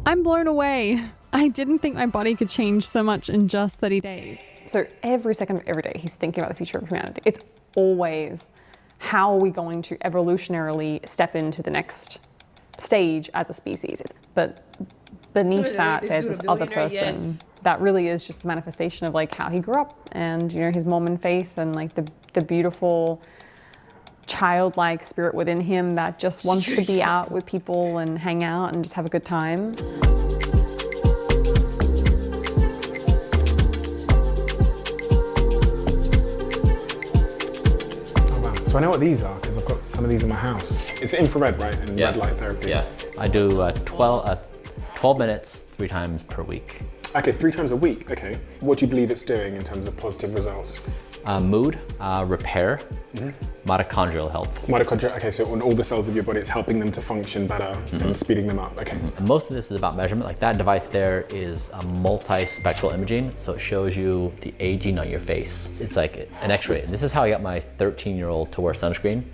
I'm blown away. I didn't think my body could change so much in just 30 days. So every second of every day, he's thinking about the future of humanity. It's always, how are we going to evolutionarily step into the next stage as a species? But beneath that, there's this other person that really is just the manifestation of like how he grew up, and you know, his mom in faith, and like the beautiful childlike spirit within him that just wants to be out with people and hang out and just have a good time. So I know what these are because I've got some of these in my house. It's infrared, right? And red light therapy. Yeah. I do 12 minutes 3 times per week. Okay, 3 times a week. Okay. What do you believe it's doing in terms of positive results? Mood, repair, mitochondrial health. Mitochondria. Okay, so on all the cells of your body, it's helping them to function better and speeding them up. Okay. Most of this is about measurement. Like that device there is a multispectral imaging, so it shows you the aging on your face. It's like an X-ray. This is how I got my 13-year-old to wear sunscreen.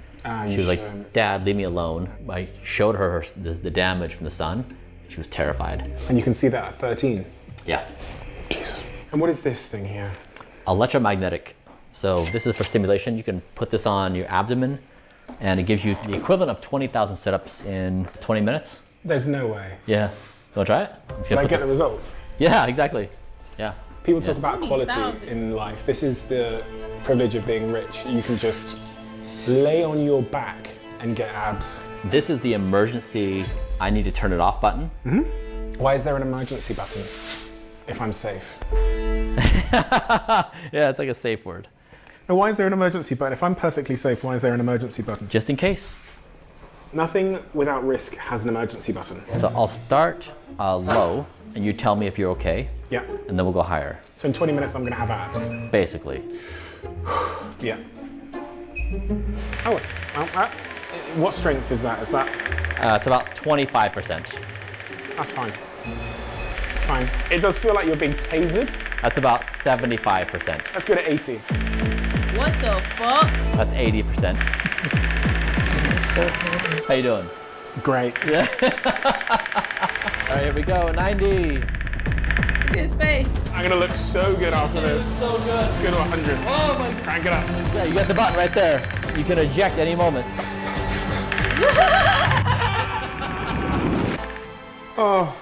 She was like, "Dad, leave me alone." I showed her the damage from the sun. She was terrified. And you can see that at 13? Yeah. Jesus. And what is this thing here? Electromagnetic. So this is for stimulation. You can put this on your abdomen and it gives you the equivalent of 20,000 sit-ups in 20 minutes. There's no way. Yeah. You want to try it? Can I get the results? Yeah, exactly. Yeah. People talk about quality in life. This is the privilege of being rich. You can just lay on your back and get abs. This is the emergency, I need to turn it off button. Why is there an emergency button if I'm safe? Yeah, it's like a safe word. Now, why is there an emergency button? If I'm perfectly safe, why is there an emergency button? Just in case. Nothing without risk has an emergency button. So I'll start low and you tell me if you're okay. Yeah. And then we'll go higher. So in 20 minutes, I'm going to have abs. Basically. Yeah. Oh, what strength is that? Is that? It's about 25%. That's fine. Fine. It does feel like you're being tasered. That's about 75%. Let's go to 80. What the fuck? That's 80%. How you doing? Great. Yeah. All right, here we go. 90. His face. I'm gonna look so good after this. So good. Let's go to 100. Oh my God. Crank it up. Yeah, you got the button right there. You can eject any moment. Oh,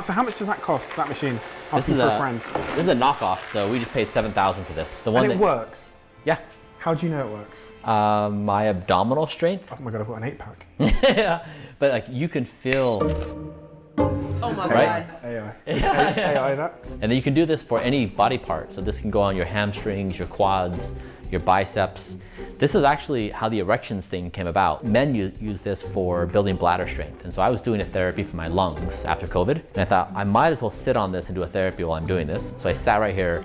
so how much does that cost, that machine? Asking for a friend. This is a knockoff, so we just paid $7,000 for this. The one and it works? Yeah. How do you know it works? My abdominal strength. Oh my God, I've got an 8-pack. Yeah, but like you can feel. Oh my right? God. AI. AI that? And then you can do this for any body part. So this can go on your hamstrings, your quads, your biceps. This is actually how the erections thing came about. Men use this for building bladder strength. And so I was doing a therapy for my lungs after COVID. And I thought I might as well sit on this and do a therapy while I'm doing this. So I sat right here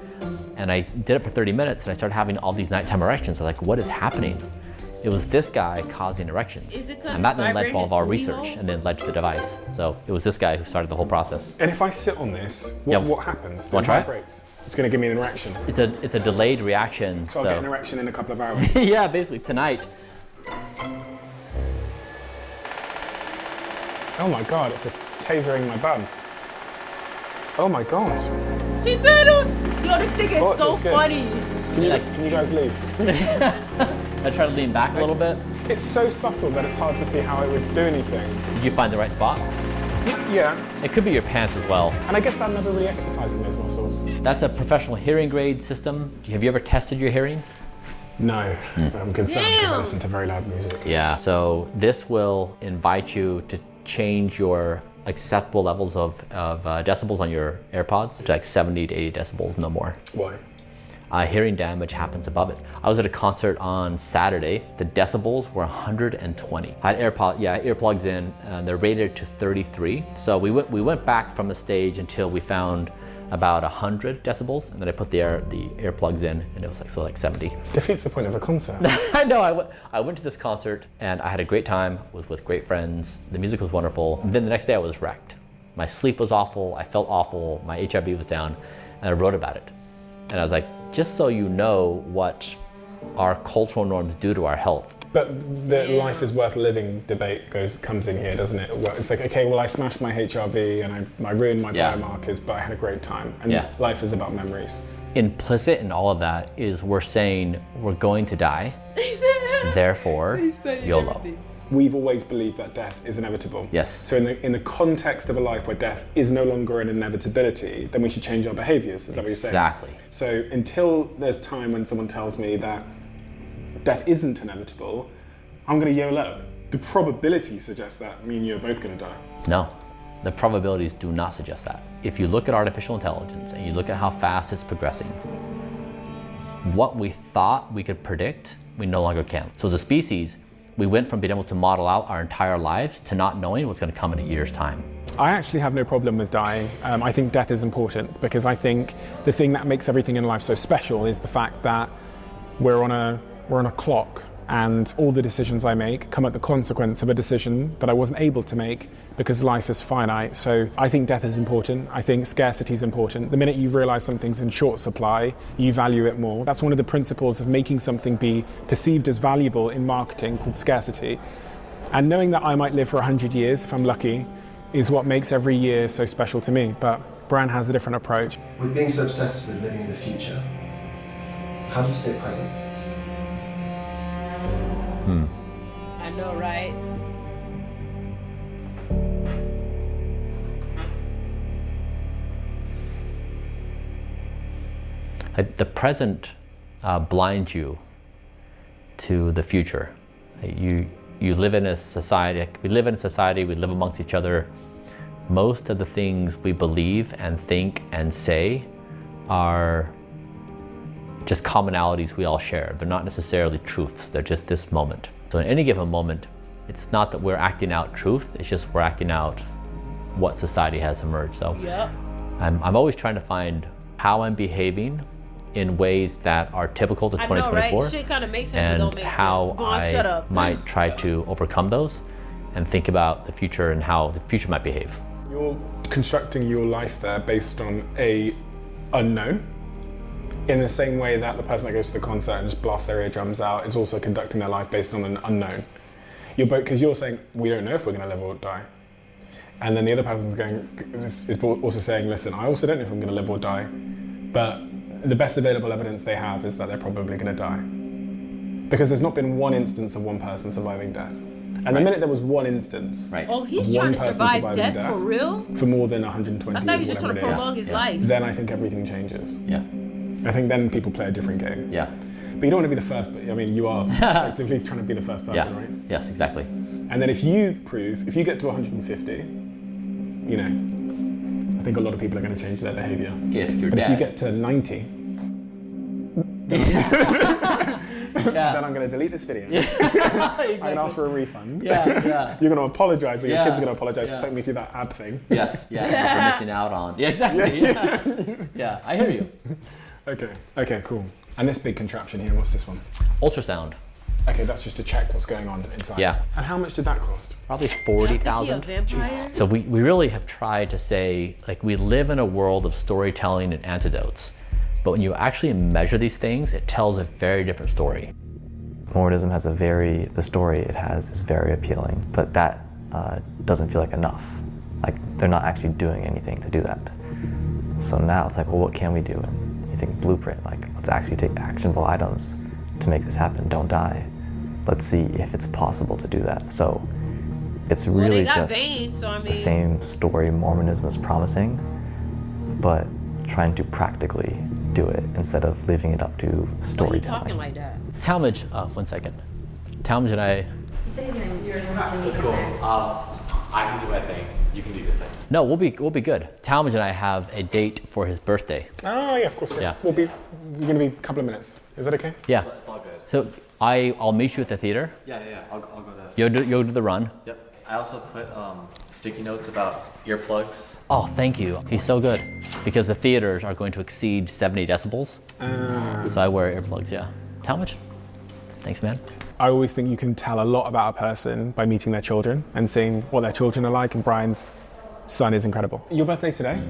and I did it for 30 minutes and I started having all these nighttime erections. I was like, what is happening? It was this guy causing erections. And that then led to all of our research and then led to the device. So it was this guy who started the whole process. And if I sit on this, what happens? It vibrates. It's going to give me an erection. It's a delayed reaction. So I'll get an erection in a couple of hours. Yeah, basically tonight. Oh my God, it's a tasering my bum. Oh my God. He said, yo, this thing is so funny. Can you guys leave? I try to lean back a little bit. It's so subtle that it's hard to see how it would do anything. Did you find the right spot? Yeah. It could be your pants as well. And I guess I'm never really exercising those muscles. That's a professional hearing grade system. Have you ever tested your hearing? No, I'm concerned because I listen to very loud music. Yeah, so this will invite you to change your acceptable levels of decibels on your AirPods to like 70 to 80 decibels, no more. Why? Hearing damage happens above it. I was at a concert on Saturday. The decibels were 120. I had earplugs in, and they're rated to 33. So we went back from the stage until we found about 100 decibels, and then I put the earplugs in, and it was like 70. Defeats the point of a concert. I know. I went to this concert, and I had a great time. Was with great friends. The music was wonderful. And then the next day I was wrecked. My sleep was awful, I felt awful, my HRV was down, and I wrote about it. And I was like, just so you know what our cultural norms do to our health. But the life is worth living debate comes in here, doesn't it? Well, it's like, okay, well, I smashed my HRV and I ruined my biomarkers, but I had a great time. And life is about memories. Implicit in all of that is we're saying we're going to die, therefore YOLO. We've always believed that death is inevitable. Yes. So in the context of a life where death is no longer an inevitability, then we should change our behaviors. Is that what you're saying? Exactly. So until there's time when someone tells me that death isn't inevitable, I'm going to YOLO. The probability suggests that me and you are both going to die. No, the probabilities do not suggest that. If you look at artificial intelligence and you look at how fast it's progressing, what we thought we could predict, we no longer can. So as a species, we went from being able to model out our entire lives to not knowing what's going to come in a year's time. I actually have no problem with dying. I think death is important because I think the thing that makes everything in life so special is the fact that we're on a clock, and all the decisions I make come at the consequence of a decision that I wasn't able to make because life is finite. So I think death is important. I think scarcity is important. The minute you realize something's in short supply, you value it more. That's one of the principles of making something be perceived as valuable in marketing, called scarcity. And knowing that I might live for 100 years if I'm lucky is what makes every year so special to me. But Brian has a different approach. With being so obsessed with living in the future, how do you stay present? I know, right? The present blinds you to the future. You live in a society, we live amongst each other. Most of the things we believe and think and say are just commonalities we all share. They're not necessarily truths, they're just this moment. So in any given moment, it's not that we're acting out truth, it's just we're acting out what society has emerged. So I'm always trying to find how I'm behaving in ways that are typical to 2024. I know, right? Shit kind of makes sense, and but don't make how sense. Go on, shut up. might try to overcome those and think about the future and how the future might behave. You're constructing your life there based on a unknown, in the same way that the person that goes to the concert and just blasts their eardrums out is also conducting their life based on an unknown. You're both, because you're saying, we don't know if we're going to live or die. And then the other person's is also saying, listen, I also don't know if I'm going to live or die, but the best available evidence they have is that they're probably going to die. Because there's not been one instance of one person surviving death. And the minute there was one instance Oh, he's of trying one to person survive surviving death for real? for more than 120 I thought years, he was just trying to whatever it is, prolong his life. then I think everything changes. Yeah. I think then people play a different game. Yeah. But you don't want to be the first, I mean, you are effectively trying to be the first person, right? Yes, exactly. And then if you get to 150, you know, I think a lot of people are going to change their behavior. If you're But dead. if you get to 90, then I'm going to delete this video. I'm going to ask for a refund. Yeah. You're going to apologize, or your Yeah. kids are going to apologize for Yeah. putting me through that ab thing. Yes, we're missing out on. Yeah, exactly. Yeah, I hear you. Okay, cool. And this big contraption here, what's this one? Ultrasound. Okay, that's just to check what's going on inside. Yeah. And how much did that cost? Probably 40,000. So we really have tried to say, like, we live in a world of storytelling and antidotes, but when you actually measure these things, it tells a very different story. Mormonism has the story it has is very appealing, but that doesn't feel like enough. Like, they're not actually doing anything to do that. So now it's like, well, what can we do? And you think blueprint, like, let's actually take actionable items to make this happen. Don't die. Let's see if it's possible to do that. So it's really just the same story Mormonism is promising, but trying to practically do it instead of leaving it up to storytelling. Talking like that. Talmadge, one second. Talmadge and I. That's cool. I can do my thing. You can do your thing. No, we'll be good. Talmadge and I have a date for his birthday. Oh yeah, of course. Yeah. We're going to be a couple of minutes. Is that okay? Yeah. It's all good. So I'll meet you at the theater. Yeah. I'll go there. You'll do the run. Yep. I also put sticky notes about earplugs. Oh, thank you. He's so good. Because the theaters are going to exceed 70 decibels. So I wear earplugs, yeah. Talmadge? Thanks, man. I always think you can tell a lot about a person by meeting their children and seeing what their children are like, and Brian's son is incredible. Your birthday's today?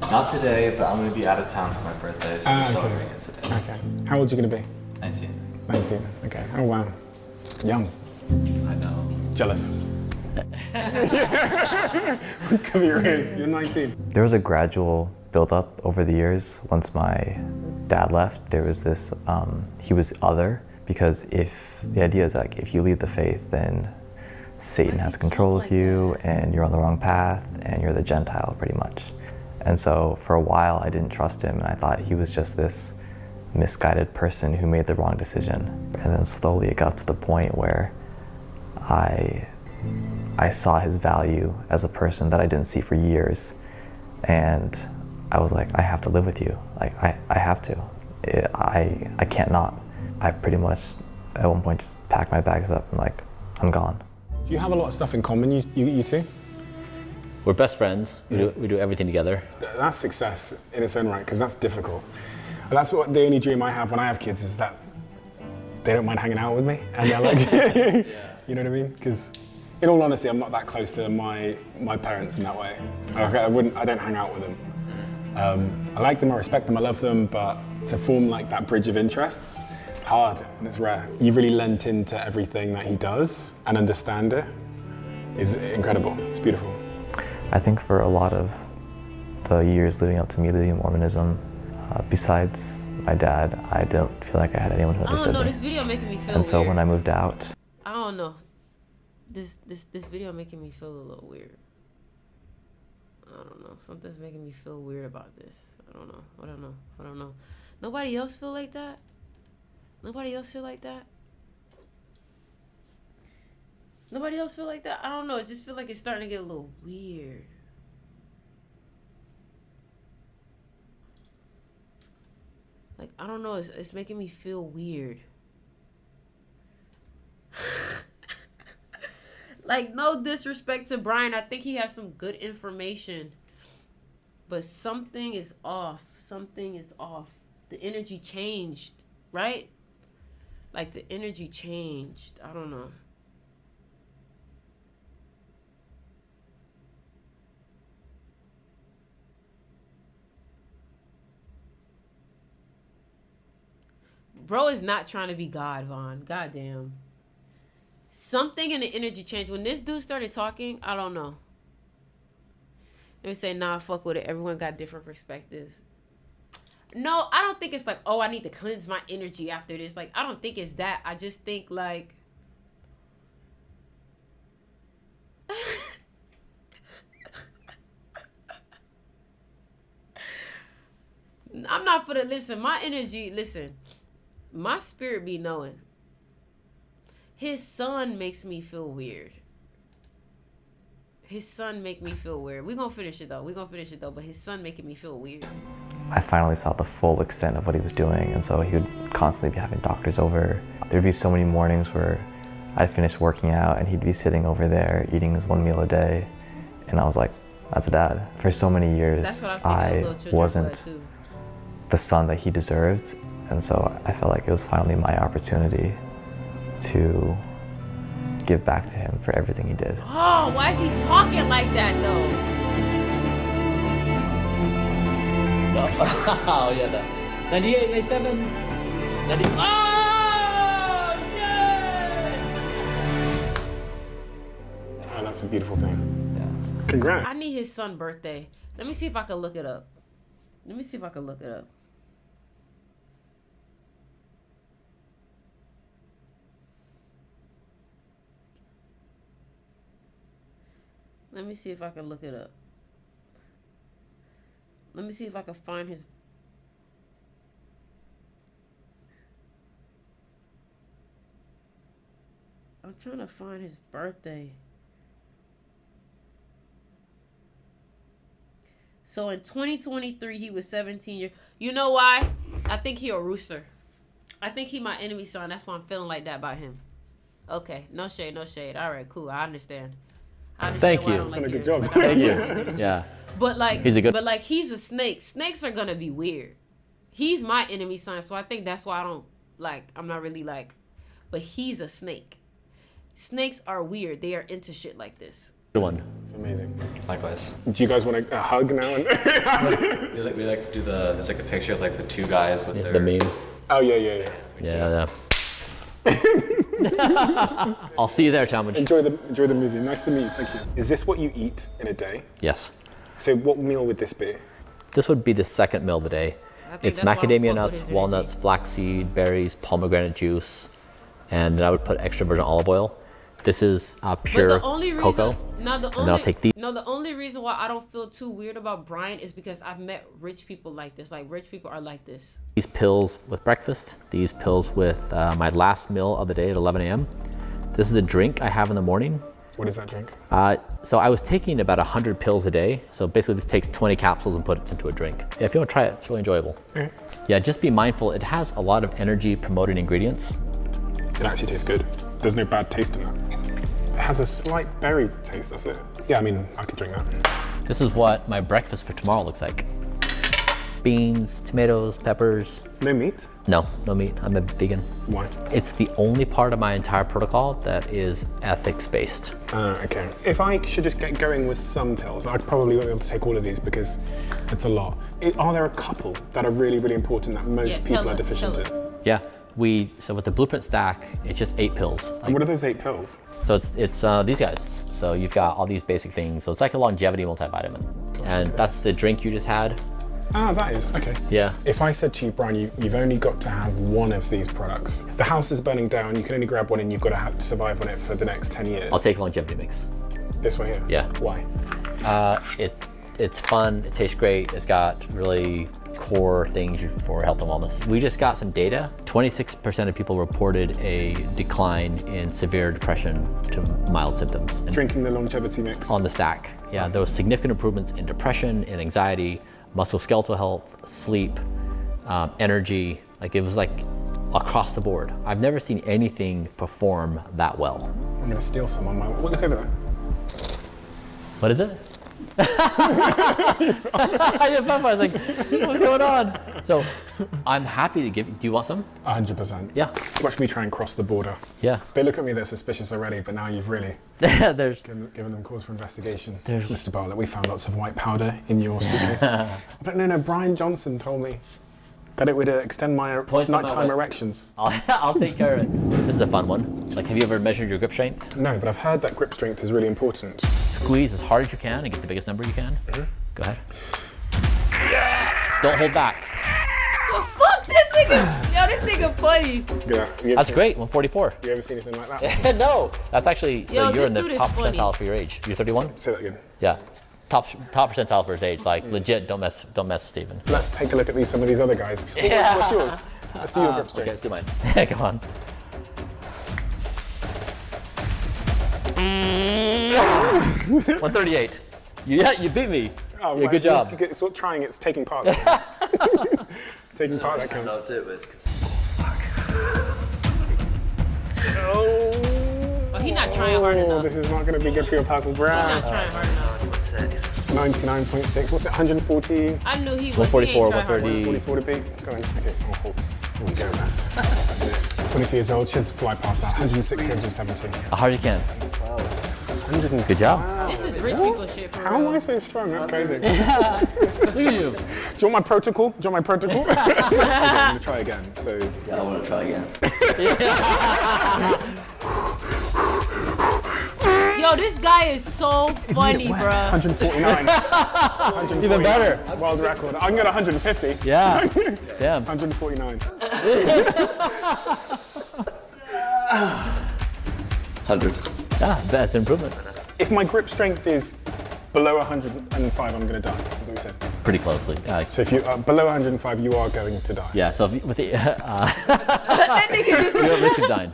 Not today, but I'm going to be out of town for my birthday, so we're celebrating it today. Okay. How old are you going to be? 19. 19. Okay. Oh, wow. Young. I know. Jealous. Cover your ears. You're 19. There was a gradual build-up over the years. Once my dad left, there was this, he was other, because if the idea is like, if you leave the faith, then Satan has control of you, and you're on the wrong path, and you're the Gentile, pretty much. And so for a while, I didn't trust him, and I thought he was just this misguided person who made the wrong decision. And then slowly it got to the point where I saw his value as a person that I didn't see for years. And I was like, I have to live with you. Like, I have to. I can't not. I pretty much, at one point, just packed my bags up and like, I'm gone. Do you have a lot of stuff in common, you two? We're best friends. We do everything together. That's success in its own right, because that's difficult. And that's what the only dream I have when I have kids is that they don't mind hanging out with me. And they're like, you know what I mean? Because in all honesty, I'm not that close to my parents in that way. I don't hang out with them. I like them, I respect them, I love them, but to form like that bridge of interests, it's hard and it's rare. You've really lent into everything that he does and understand it is incredible. It's beautiful. I think for a lot of the years leading up to me leaving Mormonism, besides my dad, I don't feel like I had anyone who understood me. I don't know, this video making me feel And so weird. when I moved out, I don't know. This video making me feel a little weird. I don't know. Something's making me feel weird about this. I don't know. Nobody else feel like that? Nobody else feel like that? Nobody else feel like that? I don't know. It just feel like it's starting to get a little weird. Like, I don't know. It's making me feel weird. Like, no disrespect to Brian. I think he has some good information. But something is off. Something is off. The energy changed, right? Like, the energy changed. I don't know. Bro is not trying to be God, Vaughn. Goddamn. Something in the energy changed. When this dude started talking, I don't know. They would say, nah, fuck with it. Everyone got different perspectives. No, I don't think it's like, oh, I need to cleanse my energy after this. Like, I don't think it's that. I just think, like... I'm not for the... Listen, my energy... Listen. My spirit be knowing. His son makes me feel weird. His son make me feel weird. We're going to finish it, though. But his son making me feel weird. I finally saw the full extent of what he was doing, and so he would constantly be having doctors over. There'd be so many mornings where I'd finish working out and he'd be sitting over there eating his one meal a day, and I was like, that's Dad. For so many years, I wasn't the son that he deserved, and so I felt like it was finally my opportunity to give back to him for everything he did. Oh, why is he talking like that, though? Oh, yeah, 98, 97, 90. Oh, yay! Oh, that's a beautiful thing. Yeah. Congrats. I need his son's birthday. Let me see if I can look it up. Let me see if I can look it up. Let me see if I can look it up. Let me see if I can find his... I'm trying to find his birthday. So in 2023, he was 17 years. You know why? I think he a rooster. I think he my enemy son. That's why I'm feeling like that about him. Okay, no shade, no shade. All right, cool. I understand. Thank you. Done a good job. Thank you. Yeah. But like, he's a snake. Snakes are gonna be weird. He's my enemy son, so I think that's why I don't like. I'm not really like, but he's a snake. Snakes are weird. They are into shit like this. Good one. It's amazing. Likewise. Do you guys want a hug now? We like to do it's like the picture of like the two guys with their... The meme. Oh, yeah. Yeah. I'll see you there, Talmadge. Enjoy the movie. Nice to meet you. Thank you. Is this what you eat in a day? Yes. So what meal would this be? This would be the second meal of the day. It's macadamia nuts, walnuts, flaxseed, berries, pomegranate juice, and then I would put extra virgin olive oil. This is pure cocoa. The only reason why I don't feel too weird about Brian is because I've met rich people like this. Like, rich people are like this. These pills with breakfast, these pills with my last meal of the day at 11 a.m. This is a drink I have in the morning. What is that drink? So I was taking about 100 pills a day. So basically this takes 20 capsules and put it into a drink. If you want to try it, it's really enjoyable. Okay. Yeah, just be mindful. It has a lot of energy promoting ingredients. It actually tastes good. There's no bad taste in that. It has a slight berry taste, that's it. Yeah, I mean, I could drink that. This is what my breakfast for tomorrow looks like. Beans, tomatoes, peppers. No meat? No meat. I'm a vegan. Why? It's the only part of my entire protocol that is ethics-based. Okay. If I should just get going with some pills, I probably won't be able to take all of these because it's a lot. Are there a couple that are really, really important that most people are deficient in? Yeah. So with the Blueprint stack, it's just 8 pills. And what are those 8 pills? So it's these guys. So you've got all these basic things. So it's like a longevity multivitamin. And that's the drink you just had. Ah, that is, okay. Yeah. If I said to you, Brian, you've only got to have one of these products. The house is burning down, you can only grab one and you've got to survive on it for the next 10 years. I'll take longevity mix. This one here? Yeah. Why? It's fun, it tastes great, it's got really core things for health and wellness. We just got some data. 26% of people reported a decline in severe depression to mild symptoms. Drinking the longevity mix? On the stack. Yeah, there was significant improvements in depression, in anxiety, musculoskeletal health, sleep, energy. Like it was like across the board. I've never seen anything perform that well. I'm gonna steal some on my, look over there. What is it? I was like, what's going on? So I'm happy to give, do you want some? 100%. Yeah. Watch me try and cross the border. Yeah. They look at me, they're suspicious already, but now you've really given them cause for investigation. Mr. Bartlett, we found lots of white powder in your suitcase. But no, Brian Johnson told me that it would extend my nighttime erections. I'll take care of it. This is a fun one. Like, have you ever measured your grip strength? No, but I've heard that grip strength is really important. Squeeze as hard as you can and get the biggest number you can. Go ahead. Don't hold back. Well, fuck this nigga. Yo, this nigga funny. Yeah. That's great, 144. You ever seen anything like that? No. That's actually, so you're in the top percentile for your age. You're 31? Say that again. Yeah. Top percentile for his age. Like, legit, don't mess with Steven. Let's take a look at some of these other guys. Yeah. What's yours? Let's do your grip strength. Okay, let's do mine. Come on. 138. Yeah, you beat me. Oh, yeah, good job. It's not trying, it's taking part that counts. Taking part that counts. I'll do it with. Oh, he's not trying hard enough. This is not going to be good for your puzzle, Brad. He's not trying hard enough. 99.6. What's it? 140? I knew he was. 144, 130. 144 to beat. Go on. Okay. Oh, here we go, lads. 22 years old. Should fly past that. 160, 170. As hard as you can. 100. Good job. This is rich people shit for real. How am I so strong? That's crazy. Look at you. Do you want my protocol? Okay, I'm going to try again. So. Yeah, I want to try again. Yo, this guy is so funny, bro. 149. Even better. World record. I can get 150. Yeah. Damn. 149. 100. Ah, that's an improvement. If my grip strength is below 105, I'm going to die. Is what you said. Pretty closely. So if you are below 105, you are going to die. Yeah. So if you, with the that nigga just. you're at risk of dying.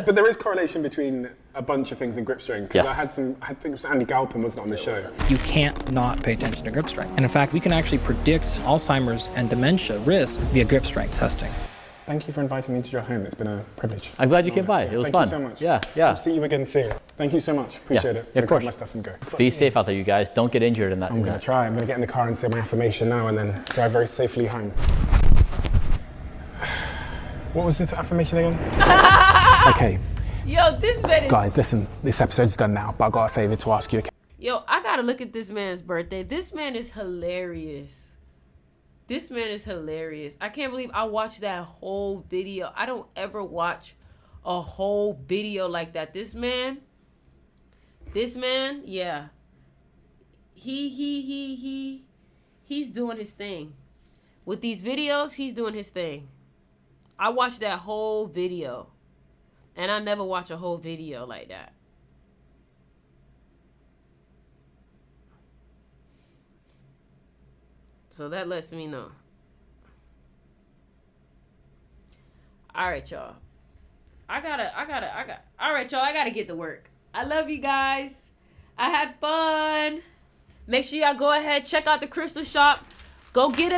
But there is correlation between a bunch of things in grip strength. Yes. I think it was Andy Galpin, wasn't it, on the show? You can't not pay attention to grip strength. And in fact, we can actually predict Alzheimer's and dementia risk via grip strength testing. Thank you for inviting me to your home. It's been a privilege. I'm glad you came by. It was fun. Thank you so much. Yeah. I'll see you again soon. Thank you so much. Appreciate it. Yeah, of course. Grab my stuff and go. Be safe out there, you guys. Don't get injured in that. I'm going to try. I'm going to get in the car and say my affirmation now and then drive very safely home. What was the affirmation again? Okay. Yo, this man is... Guys, listen, this episode's done now, but I got a favor to ask you. Yo, I gotta look at this man's birthday. This man is hilarious. This man is hilarious. I can't believe I watched that whole video. I don't ever watch a whole video like that. This man, yeah. He's doing his thing. With these videos, he's doing his thing. I watched that whole video. And I never watch a whole video like that. So that lets me know. All right, y'all. All right, y'all. I gotta get to work. I love you guys. I had fun. Make sure y'all go ahead, check out the crystal shop. Go get a